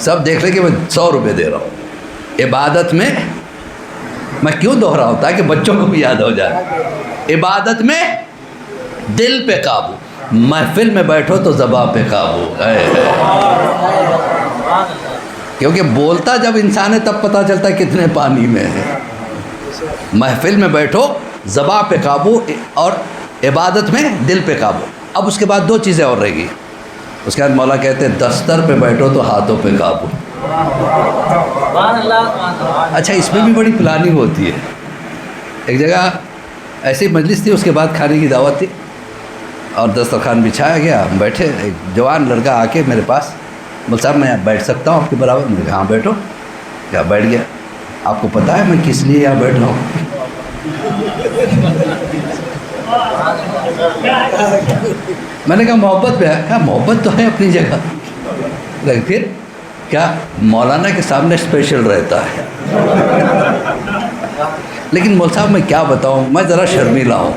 سب دیکھ لیں کہ میں 100 روپے دے رہا ہوں. عبادت میں میں کیوں دوہراؤں؟ تاکہ بچوں کو بھی یاد ہو جائے. عبادت میں دل پہ قابو، محفل میں بیٹھو تو زبان پہ قابو. کیونکہ بولتا جب انسان ہے تب پتہ چلتا ہے کتنے پانی میں ہے. محفل میں بیٹھو زبان پہ قابو، اور عبادت میں دل پہ قابو. اب اس کے بعد 2 چیزیں اور رہ گی. اس کے بعد مولا کہتے ہیں دستر پہ بیٹھو تو ہاتھوں پہ قابو. اچھا اس میں بھی بڑی پلاننگ ہوتی ہے. ایک جگہ ایسی مجلس تھی، اس کے بعد کھانے کی دعوت تھی اور دسترخوان بچھایا گیا. ہم بیٹھے، ایک جوان لڑکا آ کے میرے پاس بول صاحب میں بیٹھ سکتا ہوں آپ کے برابر؟ میں نے کہا ہاں بیٹھو. کیا بیٹھ گیا. آپ کو پتہ ہے میں کس لیے یہاں بیٹھ رہا ہوں؟ میں نے کہا محبت پہ ہے. کہا محبت تو ہے اپنی جگہ، لیکن پھر کیا مولانا کے سامنے اسپیشل رہتا ہے. لیکن مول صاحب میں کیا بتاؤں، میں ذرا شرمیلا ہوں،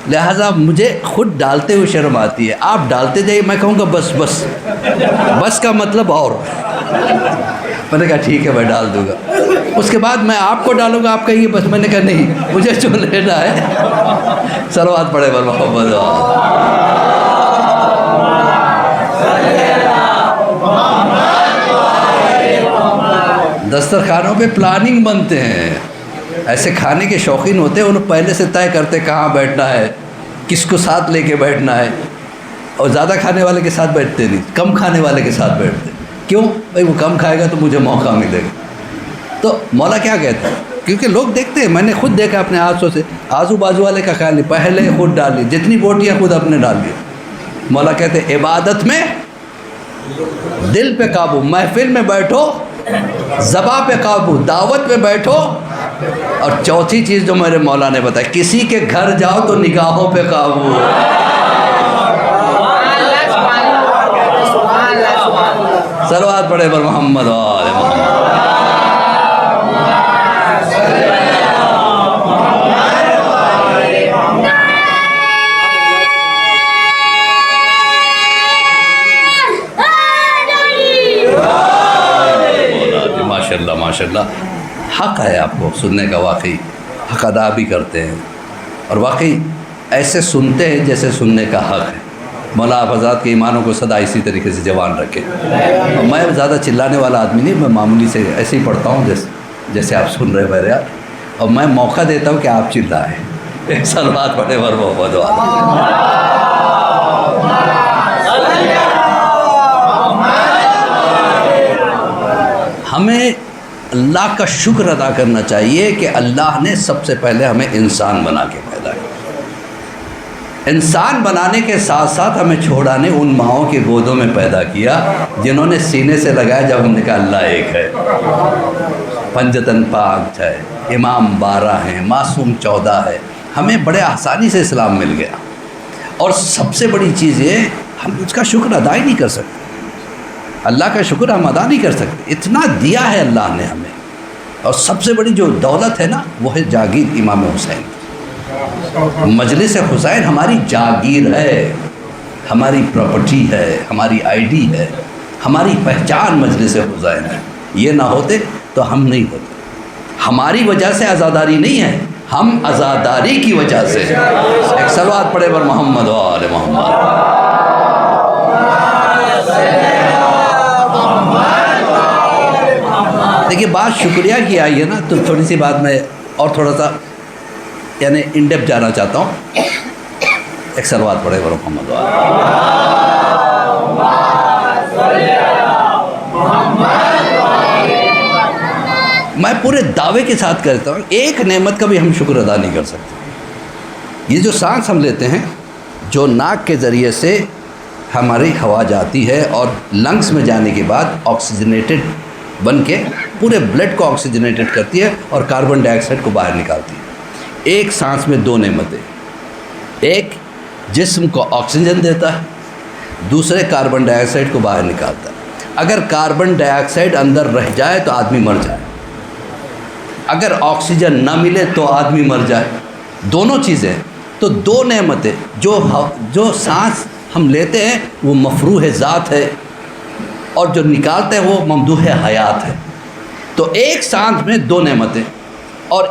لہٰذا مجھے خود ڈالتے ہوئے شرم آتی ہے. آپ ڈالتے جائیے، میں کہوں گا بس بس بس کا مطلب اور. میں نے کہا ٹھیک ہے میں ڈال دوں گا. اس کے بعد میں آپ کو ڈالوں گا، آپ کہیں گے بس. میں نے کہا نہیں، مجھے جو لینا ہے. صلوات پڑھے بر محمد. دسترخوانوں پہ پلاننگ بنتے ہیں. ایسے کھانے کے شوقین ہوتے ہیں، انہوں پہلے سے طے کرتے کہاں بیٹھنا ہے، کس کو ساتھ لے کے بیٹھنا ہے. اور زیادہ کھانے والے کے ساتھ بیٹھتے نہیں، کم کھانے والے کے ساتھ بیٹھتے. کیوں بھائی؟ وہ کم کھائے گا تو مجھے موقع ملے گا. تو مولا کیا کہتا ہے؟ کیونکہ لوگ دیکھتے ہیں، میں نے خود دیکھا اپنے آنکھوں سے. آزو بازو والے کا خیال نہیں، پہلے خود ڈال لی، جتنی بوٹیاں خود اپنے ڈال لی. مولا کہتے ہیں عبادت میں دل پہ قابو، محفل میں بیٹھو زبان پہ قابو، دعوت پہ بیٹھو. اور چوتھی چیز جو میرے مولا نے بتایا، کسی کے گھر جاؤ تو نگاہوں پہ قابو. صلوات پڑھے پر محمد و آل محمد. ماشاءاللہ ماشاءاللہ. حق ہے آپ کو سننے کا، واقعی حق ادا بھی کرتے ہیں، اور واقعی ایسے سنتے ہیں جیسے سننے کا حق ہے. مولا آپ حضرات کے ایمانوں کو سدا اسی طریقے سے جوان رکھے. میں زیادہ چلانے والا آدمی نہیں، میں معمولی سے ایسے ہی پڑھتا ہوں جیسے آپ سن رہے میرے یار. اور میں موقع دیتا ہوں کہ آپ چلائیں. صلوات پڑھے ور محمد والا. ہمیں اللہ کا شکر ادا کرنا چاہیے کہ اللہ نے سب سے پہلے ہمیں انسان بنا کے پیدا کیا. انسان بنانے کے ساتھ ساتھ ہمیں چھوڑانے ان ماؤں کے گودوں میں پیدا کیا جنہوں نے سینے سے لگایا جب ہم نے کہا اللہ ایک ہے. پنجتن پاک ہے، امام 12 ہیں، معصوم 14 ہے. ہمیں بڑے آسانی سے اسلام مل گیا. اور سب سے بڑی چیز یہ، ہم اس کا شکر ادا ہی نہیں کر سکتے. اللہ کا شکر ہم ادا نہیں کر سکتے. اتنا دیا ہے اللہ نے ہمیں. اور سب سے بڑی جو دولت ہے نا، وہ ہے جاگیر امام حسین. مجلس حسین ہماری جاگیر ہے، ہماری پراپرٹی ہے، ہماری آئی ڈی ہے، ہماری پہچان مجلس حسین ہے. یہ نہ ہوتے تو ہم نہیں ہوتے. ہماری وجہ سے عزاداری نہیں ہے، ہم عزاداری کی وجہ سے. ایک صلوات پڑھے بر محمد و آل محمد. دیکھیے بات شکریہ کی آئی ہے نا، تو تھوڑی سی بات میں اور تھوڑا سا یعنی ان ڈیپ جانا چاہتا ہوں. ایک صلوات پڑھے بر محمد و میں پورے دعوے کے ساتھ کہتا ہوں، ایک نعمت کا بھی ہم شکر ادا نہیں کر سکتے. یہ جو سانس ہم لیتے ہیں، جو ناک کے ذریعے سے ہماری ہوا جاتی ہے اور لنگس میں جانے کے بعد آکسیجنیٹڈ بن کے پورے بلڈ کو آکسیجنیٹڈ کرتی ہے اور کاربن ڈائی آکسائڈ کو باہر نکالتی ہے. ایک سانس میں 2 نعمتیں، ایک جسم کو آکسیجن دیتا ہے، دوسرے کاربن ڈائی آکسائڈ کو باہر نکالتا ہے. اگر کاربن ڈائی آکسائڈ اندر رہ جائے تو آدمی مر جائے، اگر آکسیجن نہ ملے تو آدمی مر جائے. دونوں چیزیں. تو 2 نعمتیں، جو سانس ہم لیتے ہیں وہ مفروح ذات ہے، اور جو نکالتے ہیں وہ ممدوح حیات ہے۔ تو ایک سانس میں دو نعمتیں، اور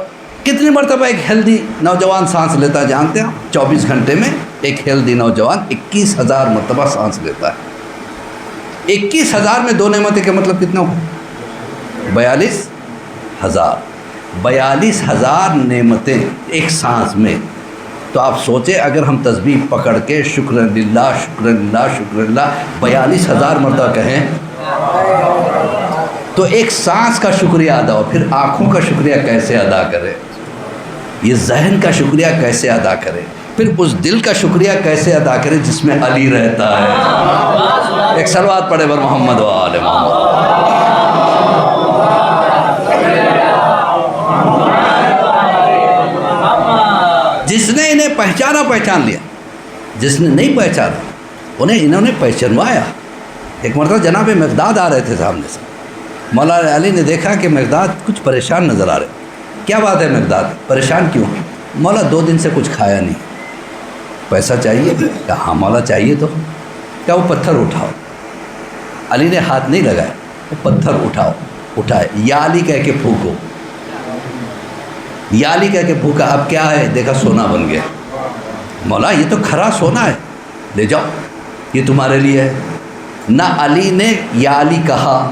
کتنی مرتبہ ایک ہیلدی نوجوان سانس لیتا ہے جانتے ہیں؟ 24 گھنٹے میں ایک ہیلدی نوجوان 21,000 مرتبہ سانس لیتا ہے۔ 21,000 میں دو نعمتیں کا مطلب کتنا ہو؟ 42,000۔ 42,000 نعمتیں ایک سانس میں۔ تو آپ سوچیں اگر ہم تسبیح پکڑ کے شکر للہ شکر للہ شکر للہ 42,000 مرتبہ کہیں تو ایک سانس کا شکریہ ادا ہو، پھر آنکھوں کا شکریہ کیسے ادا کرے، یہ ذہن کا شکریہ کیسے ادا کرے، پھر اس دل کا شکریہ کیسے ادا کرے جس میں علی رہتا ہے۔ ایک صلوات پڑھے بر محمد و آل محمد۔ جس نے انہیں پہچانا پہچان لیا، جس نے نہیں پہچانا انہوں نے پہچانوایا۔ ایک مرتبہ جناب مقداد آ رہے تھے سامنے سے، مولا علی نے دیکھا کہ مقداد کچھ پریشان نظر آ رہے۔ کیا بات ہے مقداد، پریشان کیوں؟ مولا 2 دن سے کچھ کھایا نہیں، پیسہ چاہیے؟ کہا ہاں مولا چاہیے تو۔ کہا وہ پتھر اٹھاؤ۔ علی نے ہاتھ نہیں لگایا، وہ پتھر اٹھائے، یا علی کہہ کے پھونکو، یا علی کہہ کے پھونکا۔ اب کیا ہے؟ دیکھا سونا بن گیا۔ مولا یہ تو کھرا سونا ہے، لے جاؤ یہ تمہارے لیے ہے۔ نہ علی نے یا علی کہا،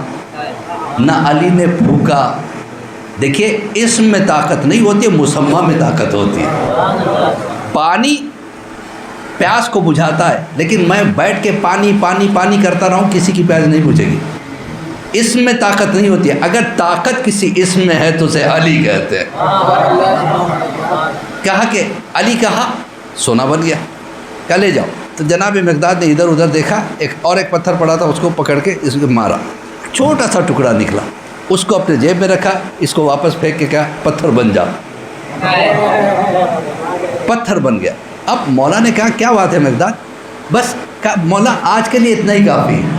نہ علی نے پھونکا۔ دیکھیے اسم میں طاقت نہیں ہوتی ہے، مسمہ میں طاقت ہوتی ہے۔ پانی پیاس کو بجھاتا ہے، لیکن میں بیٹھ کے پانی پانی پانی کرتا رہا ہوں، کسی کی پیاس نہیں بجھے گی۔ اسم میں طاقت نہیں ہوتی ہے، اگر طاقت کسی اسم میں ہے تو اسے علی کہتے ہیں۔ کہا کہ علی کہا، سونا بن گیا، کہا لے جاؤ۔ تو جناب مقداد نے ادھر ادھر دیکھا، ایک پتھر پڑا تھا، اس کو پکڑ کے اس کو مارا، چھوٹا سا ٹکڑا نکلا، اس کو اپنے جیب میں رکھا، اس کو واپس پھینک کے کہا پتھر بن جا، پتھر بن گیا۔ اب مولا نے کہا کیا بات ہے مقداد؟ بس کہا مولا آج کے لیے اتنا ہی کافی ہے،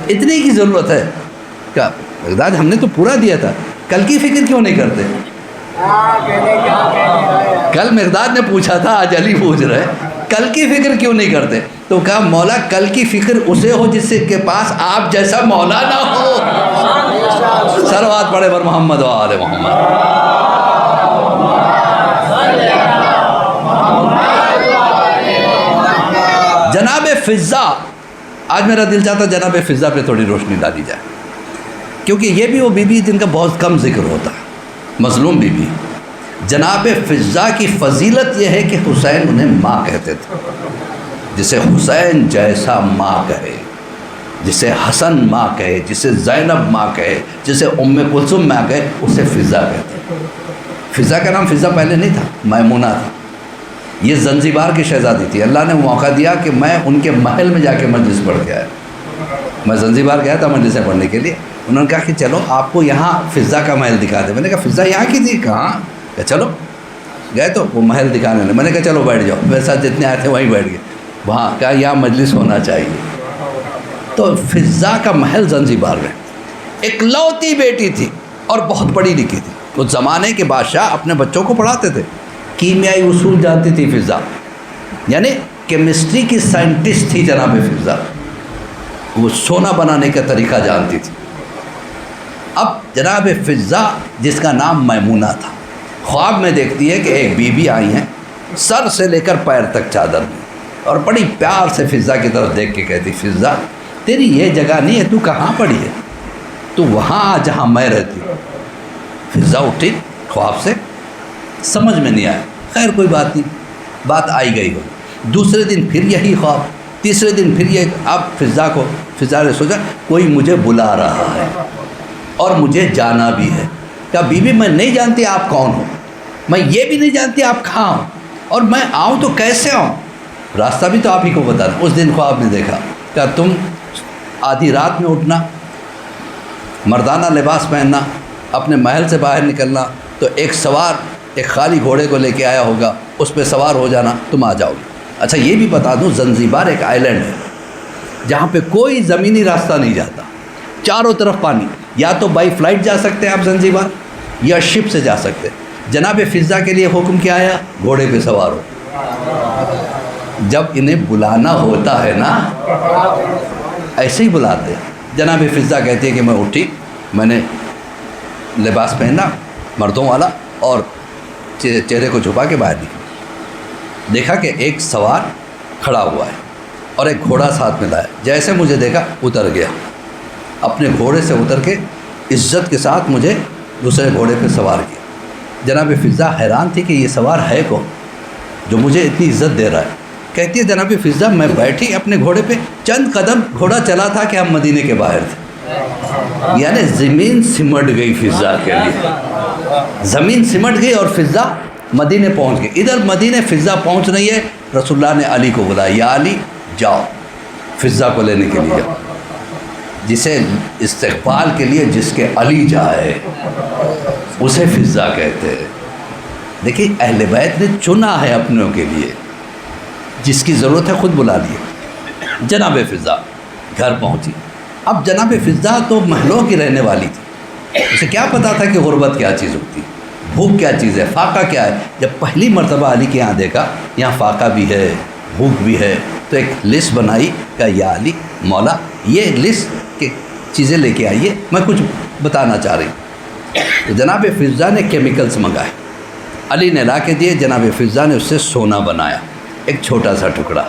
اتنی کی ضرورت ہے۔ کہا مقداد ہم نے تو پورا دیا تھا، کل کی فکر کیوں نہیں کرتے؟ کل مقداد نے پوچھا تھا، آج علی پوچھ رہے کل کی فکر کیوں نہیں کرتے؟ تو کہا مولا کل کی فکر اسے ہو جس کے پاس آپ جیسا مولا نہ ہو۔ صلوات پڑھے بر محمد و آل محمد۔ جناب فضہ، آج میرا دل چاہتا جناب فضہ پہ تھوڑی روشنی ڈالی جائے، کیونکہ یہ بھی وہ بی بی جن کا بہت کم ذکر ہوتا ہے، مظلوم بی بی۔ جناب فضہ کی فضیلت یہ ہے کہ حسین انہیں ماں کہتے تھے، جسے حسین جیسا ماں کہے، جسے حسن ماں کہے، جسے زینب ماں کہے، جسے ام کلثوم ماں کہے، اسے فضہ کہتے ہیں۔ فضہ کا نام فضہ پہلے نہیں تھا، میمونہ تھا۔ یہ زنجبار کی شہزادی تھی، اللہ نے موقع دیا کہ میں ان کے محل میں جا کے مجلس پڑھ کے آیا۔ میں زنجبار گیا تھا مجلسیں پڑھنے کے لیے، انہوں نے کہا کہ چلو آپ کو یہاں فضہ کا محل دکھا دیں۔ میں نے کہا فضہ یہاں کی تھی؟ کہاں؟ کہ چلو گئے تو وہ محل دکھانے لگے۔ میں نے کہا چلو بیٹھ جاؤ، میرے ساتھ جتنے آئے تھے وہیں بیٹھ گئے، وہاں کہا یہاں مجلس ہونا چاہیے۔ تو فضہ کا محل زنجبار میں، اکلوتی بیٹی تھی اور بہت پڑھی لکھی تھی۔ اس زمانے کے بادشاہ اپنے بچوں کو پڑھاتے تھے، کیمیائی اصول جانتی تھی فضہ، یعنی کیمسٹری کی سائنٹسٹ تھی جناب فضہ، وہ سونا بنانے کا طریقہ جانتی تھی۔ اب جناب فضہ جس کا نام میمونہ تھا، خواب میں دیکھتی ہے کہ ایک بی بی آئی ہیں، سر سے لے کر پیر تک چادر میں، اور بڑی پیار سے فضہ کی طرف دیکھ کے کہتی فضہ تیری یہ جگہ نہیں ہے، تو کہاں پڑی ہے؟ تو وہاں آ جہاں میں رہتی ہوں۔ فضہ اٹھی خواب سے، سمجھ میں نہیں آیا، خیر کوئی بات نہیں، بات آئی گئی ہو۔ دوسرے دن پھر یہی خواب، تیسرے دن پھر یہ۔ اب فضہ نے سوچا کوئی مجھے بلا رہا ہے اور مجھے جانا بھی ہے۔ کہا بی بی میں نہیں جانتی آپ کون ہو، میں یہ بھی نہیں جانتی آپ کہاں ہو، اور میں آؤں تو کیسے آؤں، راستہ بھی تو آپ ہی کو بتانا۔ اس دن خواب میں دیکھا، کہا تم آدھی رات میں اٹھنا، مردانہ لباس پہننا، اپنے محل سے باہر نکلنا، تو ایک سوار ایک خالی گھوڑے کو لے کے آیا ہوگا، اس پہ سوار ہو جانا، تم آ جاؤ گے۔ اچھا یہ بھی بتا دوں زنجبار ایک آئلینڈ ہے جہاں پہ کوئی زمینی راستہ نہیں جاتا، چاروں طرف پانی، یا تو بائی فلائٹ جا سکتے ہیں آپ زنجبار، یا شپ سے جا سکتے ہیں۔ جناب فضہ کے لیے حکم کیا آیا؟ گھوڑے پہ سوار ہو۔ جب انہیں بلانا ہوتا ہے نا، ایسے ہی بلاتے ہیں۔ جناب فضہ کہتی ہے کہ میں اٹھی، میں نے لباس پہنا مردوں والا اور چہرے کو چھپا کے باہر نکلی، دیکھا کہ ایک سوار کھڑا ہوا ہے اور ایک گھوڑا ساتھ میں لایا۔ جیسے مجھے دیکھا اتر گیا، اپنے گھوڑے سے اتر کے عزت کے ساتھ مجھے دوسرے گھوڑے پہ سوار کیا۔ جناب فضہ حیران تھی کہ یہ سوار ہے کون جو مجھے اتنی عزت دے رہا ہے۔ کہتی ہے جناب فضہ میں بیٹھی اپنے گھوڑے پہ، چند قدم گھوڑا چلا تھا کہ ہم مدینے کے باہر تھے، یعنی زمین سمٹ گئی فضہ کے لیے، زمین سمٹ گئی اور فضہ مدینے پہنچ گئی۔ ادھر مدینے فضہ پہنچ رہی ہے، رسول اللہ نے علی کو بلایا، یا علی جاؤ فضہ کو لینے کے لیے جاؤ۔ جسے استقبال کے لیے جس کے علی جائے اسے فضہ کہتے ہیں۔ دیکھیے اہل بیت نے چنا ہے اپنوں کے لیے، جس کی ضرورت ہے خود بلا لیے۔ جناب فضہ گھر پہنچی۔ اب جناب فضہ تو محلوں کی رہنے والی تھی، اسے کیا پتا تھا کہ غربت کیا چیز ہوتی ہے، بھوک کیا چیز ہے، فاقہ کیا ہے۔ جب پہلی مرتبہ علی کے یہاں دیکھا یہاں فاقہ بھی ہے، بھوک بھی ہے، تو ایک لسٹ بنائی کہ یا علی مولا یہ لسٹ کی چیزیں لے کے آئیے، میں کچھ بتانا چاہ رہی ہوں۔ تو جناب فضہ نے کیمیکلز منگائے، علی نے لا کے دیے۔ جناب فضہ نے اس سے سونا بنایا، ایک چھوٹا سا ٹکڑا۔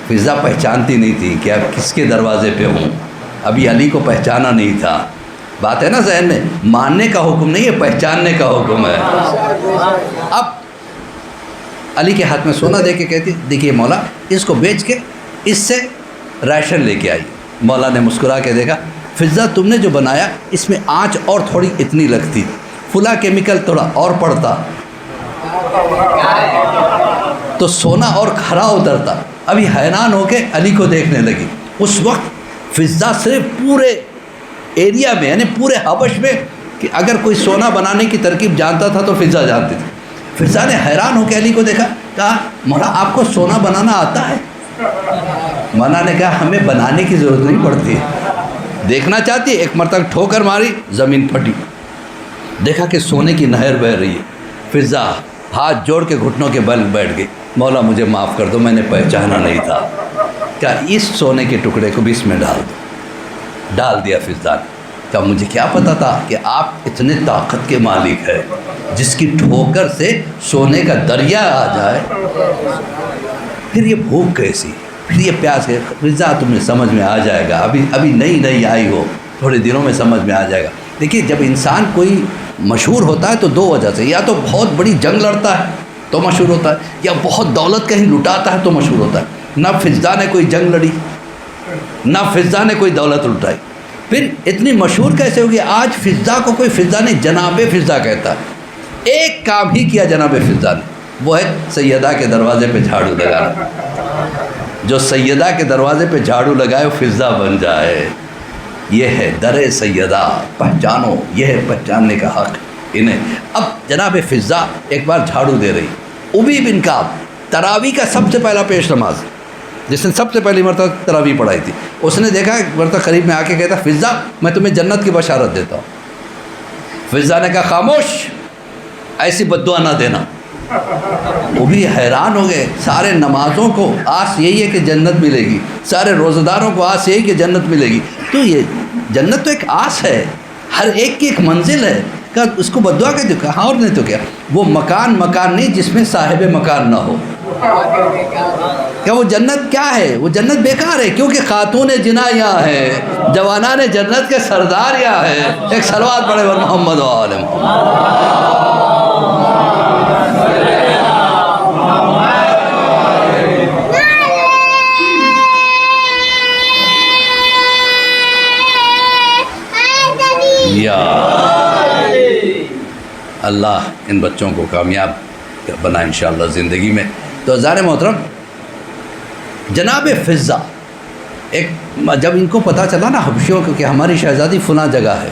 فضہ پہچانتی نہیں تھی کہ اب کس کے دروازے پہ ہوں، ابھی علی کو پہچانا نہیں تھا۔ بات ہے نا ذہن میں، ماننے کا حکم نہیں ہے، پہچاننے کا حکم ہے۔ اب علی کے ہاتھ میں سونا دے کے کہتی دیکھیے مولا اس کو بیچ کے اس سے راشن لے کے آئی۔ مولا نے مسکرا کے دیکھا، فضہ تم نے جو بنایا اس میں آنچ اور تھوڑی اتنی لگتی، فلاں کیمیکل تھوڑا اور پڑتا تو سونا اور کھرا اترتا۔ ابھی حیران ہو کے علی کو دیکھنے لگی۔ اس وقت فضہ صرف پورے ایریا میں یعنی پورے حبش میں کہ اگر کوئی سونا بنانے کی ترکیب جانتا تھا تو فضہ جانتی تھی۔ فضہ نے حیران ہو کے علی کو دیکھا، کہا مولا آپ کو سونا بنانا آتا ہے؟ مولا نے کہا ہمیں بنانے کی ضرورت نہیں پڑتی ہے، دیکھنا چاہتی ہے؟ ایک مرتبہ ٹھوکر ماری، زمین پھٹی، دیکھا کہ سونے کی نہر بہہ رہی ہے۔ فضہ ہاتھ جوڑ کے گھٹنوں کے بل بیٹھ گئی، مولا مجھے معاف کر دو، میں نے پہچانا نہیں تھا۔ کیا اس سونے کے ٹکڑے کو بھی اس میں ڈال دو، ڈال دیا فضہ نے۔ کہا مجھے کیا پتا تھا کہ آپ اتنے طاقت کے مالک ہیں، جس کی ٹھوکر سے سونے کا دریا آ جائے۔ پھر یہ بھوک کیسی، پھر یہ پیاس ہے؟ فضہ تمہیں سمجھ میں آ جائے گا، ابھی نئی آئی ہو، تھوڑے دنوں میں سمجھ میں آ جائے گا۔ دیکھیے جب انسان کوئی مشہور ہوتا ہے تو دو وجہ سے، یا تو بہت بڑی جنگ لڑتا ہے تو مشہور ہوتا ہے، یا بہت دولت کہیں لٹاتا ہے تو مشہور ہوتا ہے۔ نہ فضہ نے کوئی جنگ لڑی، نہ فضہ نے کوئی دولت لٹائی، پھر اتنی مشہور کیسے ہوگی؟ آج فضہ کو کوئی فضہ نہیں جناب فضہ کہتا ہے۔ ایک کام ہی کیا جناب فضہ نے، وہ ہے سیدہ کے دروازے پہ جھاڑو لگانا۔ جو سیدہ کے دروازے پہ جھاڑو لگائے وہ فضہ بن جائے۔ یہ ہے در سیدہ، پہچانو، یہ ہے پہچاننے کا حق انہیں۔ اب جناب فضہ ایک بار جھاڑو دے رہی، ابی بن کعب تراویح کا سب سے پہلا پیش نماز، جس نے سب سے پہلی مرتبہ تراویح پڑھائی تھی، اس نے دیکھا ایک مرتبہ قریب میں آ کے کہتا فضہ میں تمہیں جنت کی بشارت دیتا ہوں۔ فضہ نے کہا خاموش، ایسی بددعا نہ دینا۔ وہ بھی حیران ہو گئے، سارے نمازوں کو آس یہی ہے کہ جنت ملے گی، سارے روزہ داروں کو آس یہی کہ جنت ملے گی، تو یہ جنت تو ایک آس ہے، ہر ایک کی ایک منزل ہے، کہ اس کو بددعا کہتے ہو؟ کہا اور نہیں تو کیا، وہ مکان نہیں جس میں صاحب مکان نہ ہو۔ کیا وہ جنت کیا ہے؟ وہ جنت بیکار ہے، کیونکہ خاتون جناح یہاں ہے، جوانان جنت کے سردار یہاں ہے۔ ایک صلوات پڑھے ور محمد و آل محمد۔ یا اللہ ان بچوں کو کامیاب بنا انشاءاللہ زندگی میں۔ تو عزیزان محترم، جناب فضہ ایک جب ان کو پتہ چلا نا حبشیوں کو کہ ہماری شہزادی فلاں جگہ ہے،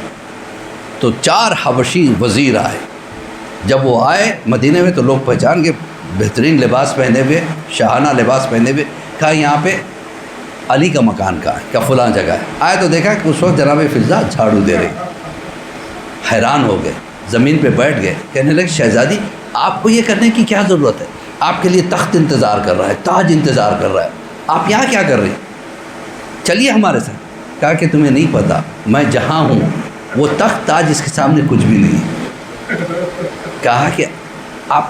تو 4 حبشی وزیر آئے۔ جب وہ آئے مدینے میں تو لوگ پہچان کے بہترین لباس پہنے ہوئے، شاہانہ لباس پہنے ہوئے، کہا یہاں پہ علی کا مکان کہاں ہے؟ کیا فلاں جگہ ہے؟ آئے تو دیکھا کہ اس وقت جناب فضہ جھاڑو دے رہی۔ حیران ہو گئے، زمین پہ بیٹھ گئے، کہنے لگے شہزادی آپ کو یہ کرنے کی کیا ضرورت ہے؟ آپ کے لیے تخت انتظار کر رہا ہے، تاج انتظار کر رہا ہے، آپ یہاں کیا کر رہی ہیں؟ چلیے ہمارے ساتھ۔ کہا کہ تمہیں نہیں پتہ میں جہاں ہوں وہ تخت تاج اس کے سامنے کچھ بھی نہیں ہے۔ کہا کہ آپ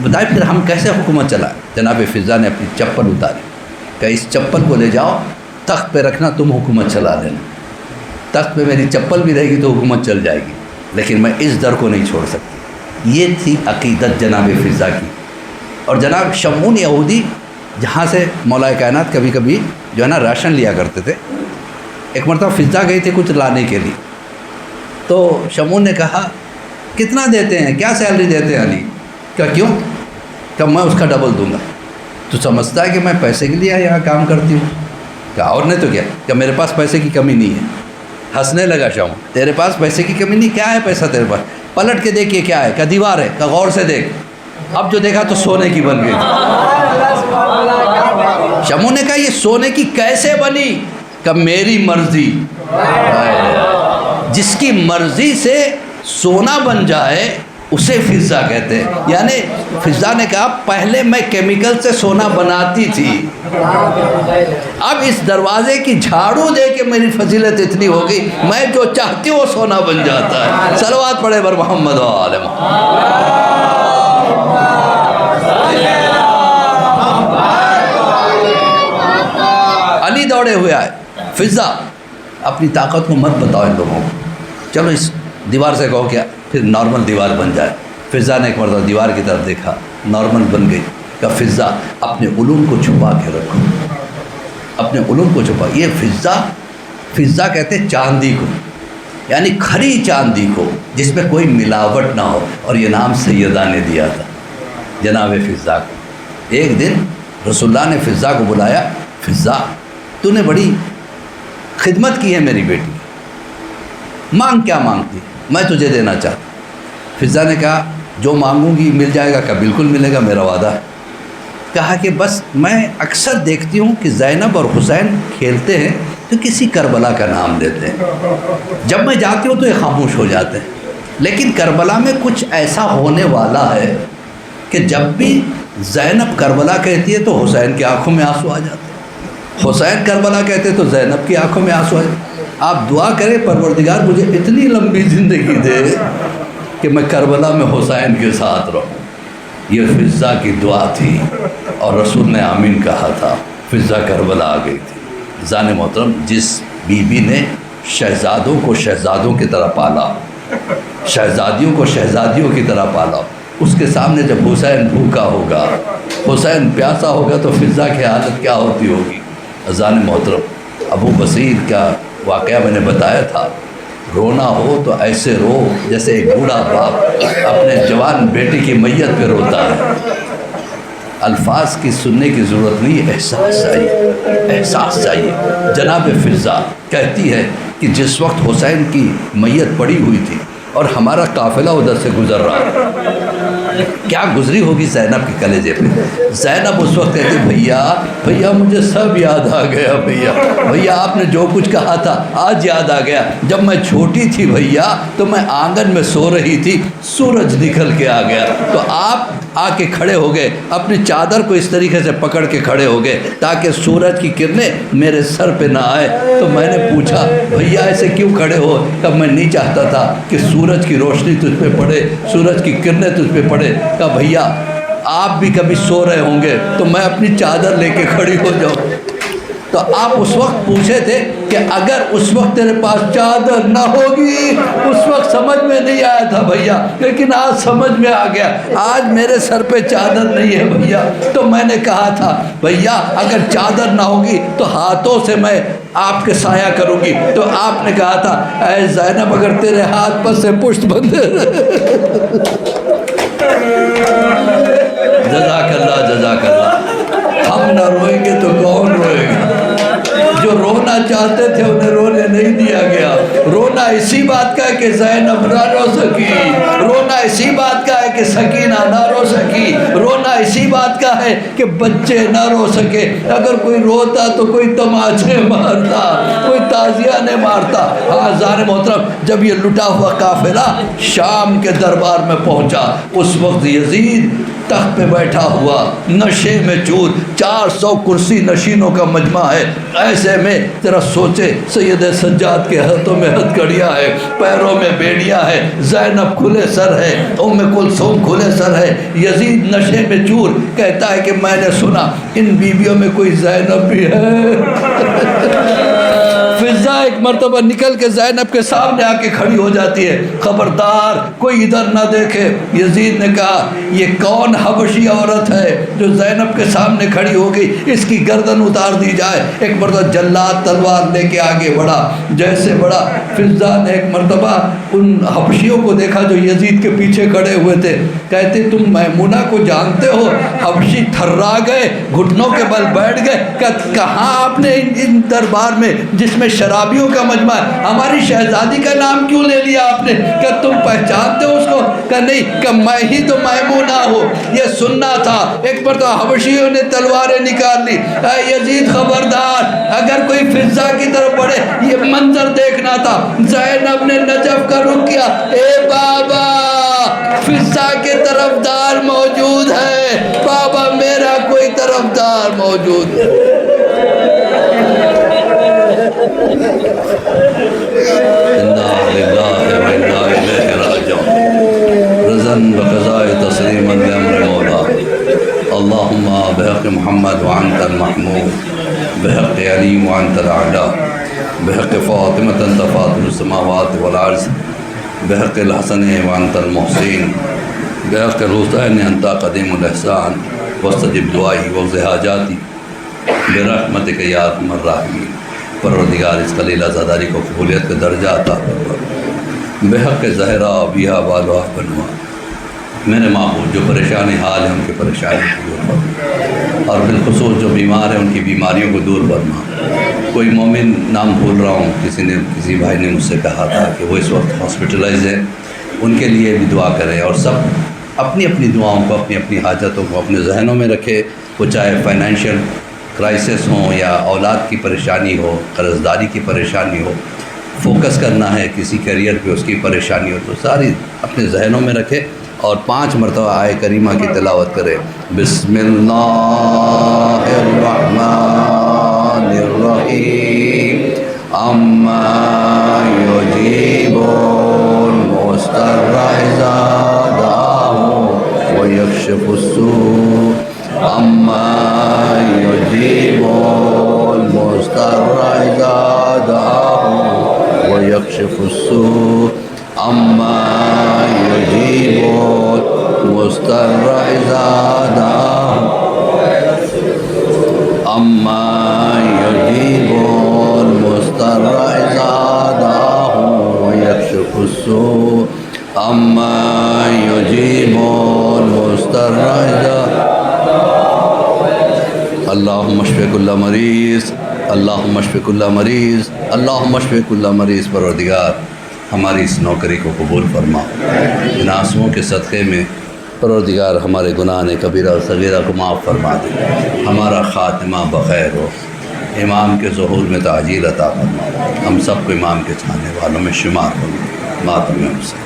بتائیں پھر ہم کیسے حکومت چلائیں؟ جناب فضا نے اپنی چپل اتاری، کہ اس چپل کو لے جاؤ تخت پہ رکھنا، تم حکومت چلا لینا، تخت پہ میری چپل بھی رہے گی تو حکومت چل جائے گی، لیکن میں اس در کو نہیں چھوڑ سکتی۔ یہ تھی عقیدت جناب فضا کی۔ اور جناب شمعون یہودی جہاں سے مولا کائنات کبھی کبھی جو ہے نا راشن لیا کرتے تھے، ایک مرتبہ فضا گئی تھی کچھ لانے کے لیے، تو شمعون نے کہا کتنا دیتے ہیں، کیا سیلری دیتے ہیں علی؟ کیا کیوں؟ کہ میں اس کا ڈبل دوں گا۔ تو سمجھتا ہے کہ میں پیسے کے لیے یہاں کام کرتی ہوں؟ کہا اور نہیں تو کیا، کہ میرے پاس پیسے کی کمی نہیں ہے۔ ہنسنے لگا شمعون، تیرے پاس پیسے کی کمی نہیں، کیا ہے پیسہ تیرے پاس؟ پلٹ کے دیکھیے کیا ہے، کہ دیوار ہے، کہ غور سے دیکھ۔ اب جو دیکھا تو سونے کی بن گئی۔ شمعون نے کہا یہ سونے کی کیسے بنی؟ کہ میری مرضی، جس کی مرضی سے سونا بن جائے اسے فضا کہتے ہیں۔ یعنی فضا نے کہا پہلے میں کیمیکل سے سونا بناتی تھی، اب اس دروازے کی جھاڑو دے کے میری فضیلت اتنی ہو گئی، میں جو چاہتی ہوں وہ سونا بن جاتا ہے۔ صلوات پڑھے بر محمد و آل محمد۔ علی دوڑے ہوئے آئے، فضا اپنی طاقت کو مت بتاؤ ان لوگوں کو، چلو اس دیوار سے کہو کیا پھر نارمل دیوار بن جائے۔ فضا نے ایک مرتبہ دیوار کی طرف دیکھا، نارمل بن گئی۔ کہ فضا اپنے علوم کو چھپا کے رکھو، اپنے علوم کو چھپا۔ یہ فضا کہتے ہیں چاندی کو، یعنی کھری چاندی کو جس میں کوئی ملاوٹ نہ ہو، اور یہ نام سیدہ نے دیا تھا جناب فضا کو۔ ایک دن رسول اللہ نے فضا کو بلایا، فضا تو نے بڑی خدمت کی ہے میری بیٹی، مانگ کیا مانگتی، میں تجھے دینا چاہتا۔ فضا نے کہا جو مانگوں گی مل جائے گا، کہ بالکل ملے گا، میرا وعدہ ہے۔ کہا کہ بس میں اکثر دیکھتی ہوں کہ زینب اور حسین کھیلتے ہیں تو کسی کربلا کا نام لیتے ہیں، جب میں جاتی ہوں تو یہ خاموش ہو جاتے ہیں، لیکن کربلا میں کچھ ایسا ہونے والا ہے کہ جب بھی زینب کربلا کہتی ہے تو حسین کی آنکھوں میں آنسو آ جاتے ہیں، حسین کربلا کہتے تو زینب کی آنکھوں میں آنسو آ جاتے ہیں۔ آپ دعا کریں پروردگار مجھے اتنی لمبی زندگی دے کہ میں کربلا میں حسین کے ساتھ رہوں۔ یہ فضا کی دعا تھی، اور رسول نے آمین کہا تھا، فضا کربلا آ گئی تھی۔ زان محترم، جس بی بی نے شہزادوں کو شہزادوں کی طرح پالا، شہزادیوں کو شہزادیوں کی طرح پالا، اس کے سامنے جب حسین بھوکا ہوگا، حسین پیاسا ہوگا تو فضا کی حالت کیا ہوتی ہوگی؟ زان محترم، ابو بصیر کا واقعہ میں نے بتایا تھا، رونا ہو تو ایسے رو جیسے ایک بوڑھا باپ اپنے جوان بیٹی کی میت پہ روتا ہے۔ الفاظ کی سننے کی ضرورت نہیں، احساس چاہیے، احساس چاہیے۔ جناب فضا کہتی ہے کہ جس وقت حسین کی میت پڑی ہوئی تھی اور ہمارا قافلہ ادھر سے گزر رہا، کیا گزری ہوگی زینب کے کلیجے پہ۔ زینب اس وقت کہتی بھیا مجھے سب یاد آ گیا، بھیا آپ نے جو کچھ کہا تھا آج یاد آ گیا۔ جب میں چھوٹی تھی بھیا تو میں آنگن میں سو رہی تھی، سورج نکل کے آ گیا تو آپ آ کے کھڑے ہو گئے، اپنی چادر کو اس طریقے سے پکڑ کے کھڑے ہو گئے تاکہ سورج کی کرنیں میرے سر پہ نہ آئے۔ تو میں نے پوچھا بھیا ایسے کیوں کھڑے ہو؟ کہ میں نہیں چاہتا تھا کہ سورج کی روشنی تجھ پہ پڑے، سورج کی کرنیں تجھ پہ پڑے۔ کہ بھیا آپ بھی کبھی سو رہے ہوں گے تو میں اپنی چادر لے کے کھڑی ہو جاؤں۔ تو آپ اس وقت پوچھے تھے کہ اگر اس وقت تیرے پاس چادر نہ ہوگی، اس وقت سمجھ میں نہیں آیا تھا بھیا، لیکن آج سمجھ میں آ گیا، آج میرے سر پہ چادر نہیں ہے بھیا۔ تو میں نے کہا تھا بھیا اگر چادر نہ ہوگی تو ہاتھوں سے میں آپ کے سایہ کروں گی۔ تو آپ نے کہا تھا اے زینب اگر تیرے ہاتھ پر سے پشت بندھے جزاک اللہ جزاک اللہ۔ ہم نہ روئیں گے تو کون روئے گا؟ جو رونا چاہتے تھے انہیں رونے نہیں دیا گیا، رونا اسی بات کا ہے کہ زینب نہ رو سکی، رونا اسی بات کا ہے کہ سکینہ نہ رو سکی، رونا اسی بات کا ہے کہ بچے نہ رو سکے۔ اگر کوئی روتا تو کوئی تماچے مارتا، کوئی تازیہ نے مارتا۔ حضرات محترم، جب یہ لٹا ہوا قافلہ شام کے دربار میں پہنچا، اس وقت یزید تخت پہ بیٹھا ہوا نشے میں چور، 400 کرسی نشینوں کا مجمع ہے۔ ایسے میں ذرا سوچے، سید سجاد کے ہاتھوں میں ہتھ کڑیاں ہے، پیروں میں بیڑیاں ہے، زینب کھلے سر ہے، ام کلثوم کھلے سر ہے، یزید نشے میں چور کہتا ہے کہ میں نے سنا ان بیویوں میں کوئی زینب بھی ہے۔ فضا ایک مرتبہ نکل کے زینب کے سامنے آ کے کھڑی ہو جاتی ہے، خبردار کوئی ادھر نہ دیکھے۔ یزید نے کہا یہ کون حبشی عورت ہے جو زینب کے سامنے کھڑی ہو گئی، اس کی گردن اتار دی جائے۔ ایک مرتبہ جلاد تلوار لے کے آگے بڑھا، جیسے بڑھا فضا نے ایک مرتبہ ان حبشیوں کو دیکھا جو یزید کے پیچھے کھڑے ہوئے تھے، کہتے تم میمونہ کو جانتے ہو؟ حبشی تھرا گئے، گھٹنوں کے بل بیٹھ گئے کہ کہاں آپ نے ان دربار میں جس میں شرابیوں کا مجمع ہے ہماری شہزادی کا نام کیوں لے لیا آپ نے؟ کہ تم پہچانتے ہو اس کو؟ کہ نہیں، کہ میں ہی تو میمونہ ہوں، یہ سننا تھا۔ ایک پر تو حبشیوں نے تلواریں نکال لی، اے یزید خبردار، اگر کوئی فضا کی طرف بڑھے، یہ منظر دیکھنا تھا۔ زینب نے نجف کا رخ کیا، اے بابا فضا کے طرفدار موجود ہے، بابا میرا کوئی طرفدار موجود ہے۔ انا للہ و انا الیہ راجعون، رضاً بقضاء تسلیما بامر مولا، اللہم بحق محمد وانت المحمود، بحق علی وانت الاعلی، بحق فاطمة انت فاطر السماوات والارض، بحق الحسن وانت المحسن، بحق الحسین انت قدیم الاحسان، واستجب دعائی واقض حاجاتی برحمتک یا ارحم الراحمین۔ پروردگار اس خلیل عزاداری کو قبولیت کا درجہ عطا فرما، بحق زہرا بیہا بالوا بنوا، میرے معبود جو پریشانی حال ہے ان کی پریشانی کو دور فرما، اور بالخصوص جو بیمار ہیں ان کی بیماریوں کو دور فرما۔ کوئی مومن نام بھول رہا ہوں، کسی بھائی نے مجھ سے کہا تھا کہ وہ اس وقت ہاسپٹلائز ہیں، ان کے لیے بھی دعا کریں، اور سب اپنی اپنی دعاؤں کو اپنی اپنی حاجتوں کو اپنے ذہنوں میں رکھے، وہ چاہے فائنینشیل کرائسس ہوں یا اولاد کی پریشانی ہو، قرض داری کی پریشانی ہو، فوکس کرنا ہے کسی کیریئر پہ اس کی پریشانی ہو، تو ساری اپنے ذہنوں میں رکھے اور 5 مرتبہ آیہ کریمہ کی تلاوت کرے۔ بسم اللہ الرحمن الرحیم، اما یجیبون مضطر اذا دعاہ ویکشف السوء، اما یجیبون مضطر اذا دعاہ ویکشف السوء، اما یجیبون مضطر اذا دعاہ، اما یجیبون مضطر اذا دعاہ ویکشف السوء، اما یجیبون مضطر اذا۔ اللہم اشف کل مریض، اللہم اشف کل مریض، اللہم اشف کل مریض۔ پروردگار ہماری اس نوکری کو قبول فرما، ان آنسوؤں کے صدقے میں پروردگار ہمارے گناہ کبیرہ و صغیرہ کو معاف فرما دے، ہمارا خاتمہ بخیر ہو، امام کے ظہور میں تعجیل عطا فرما، ہم سب کو امام کے چاہنے والوں میں شمار ہو، ماتم حسین۔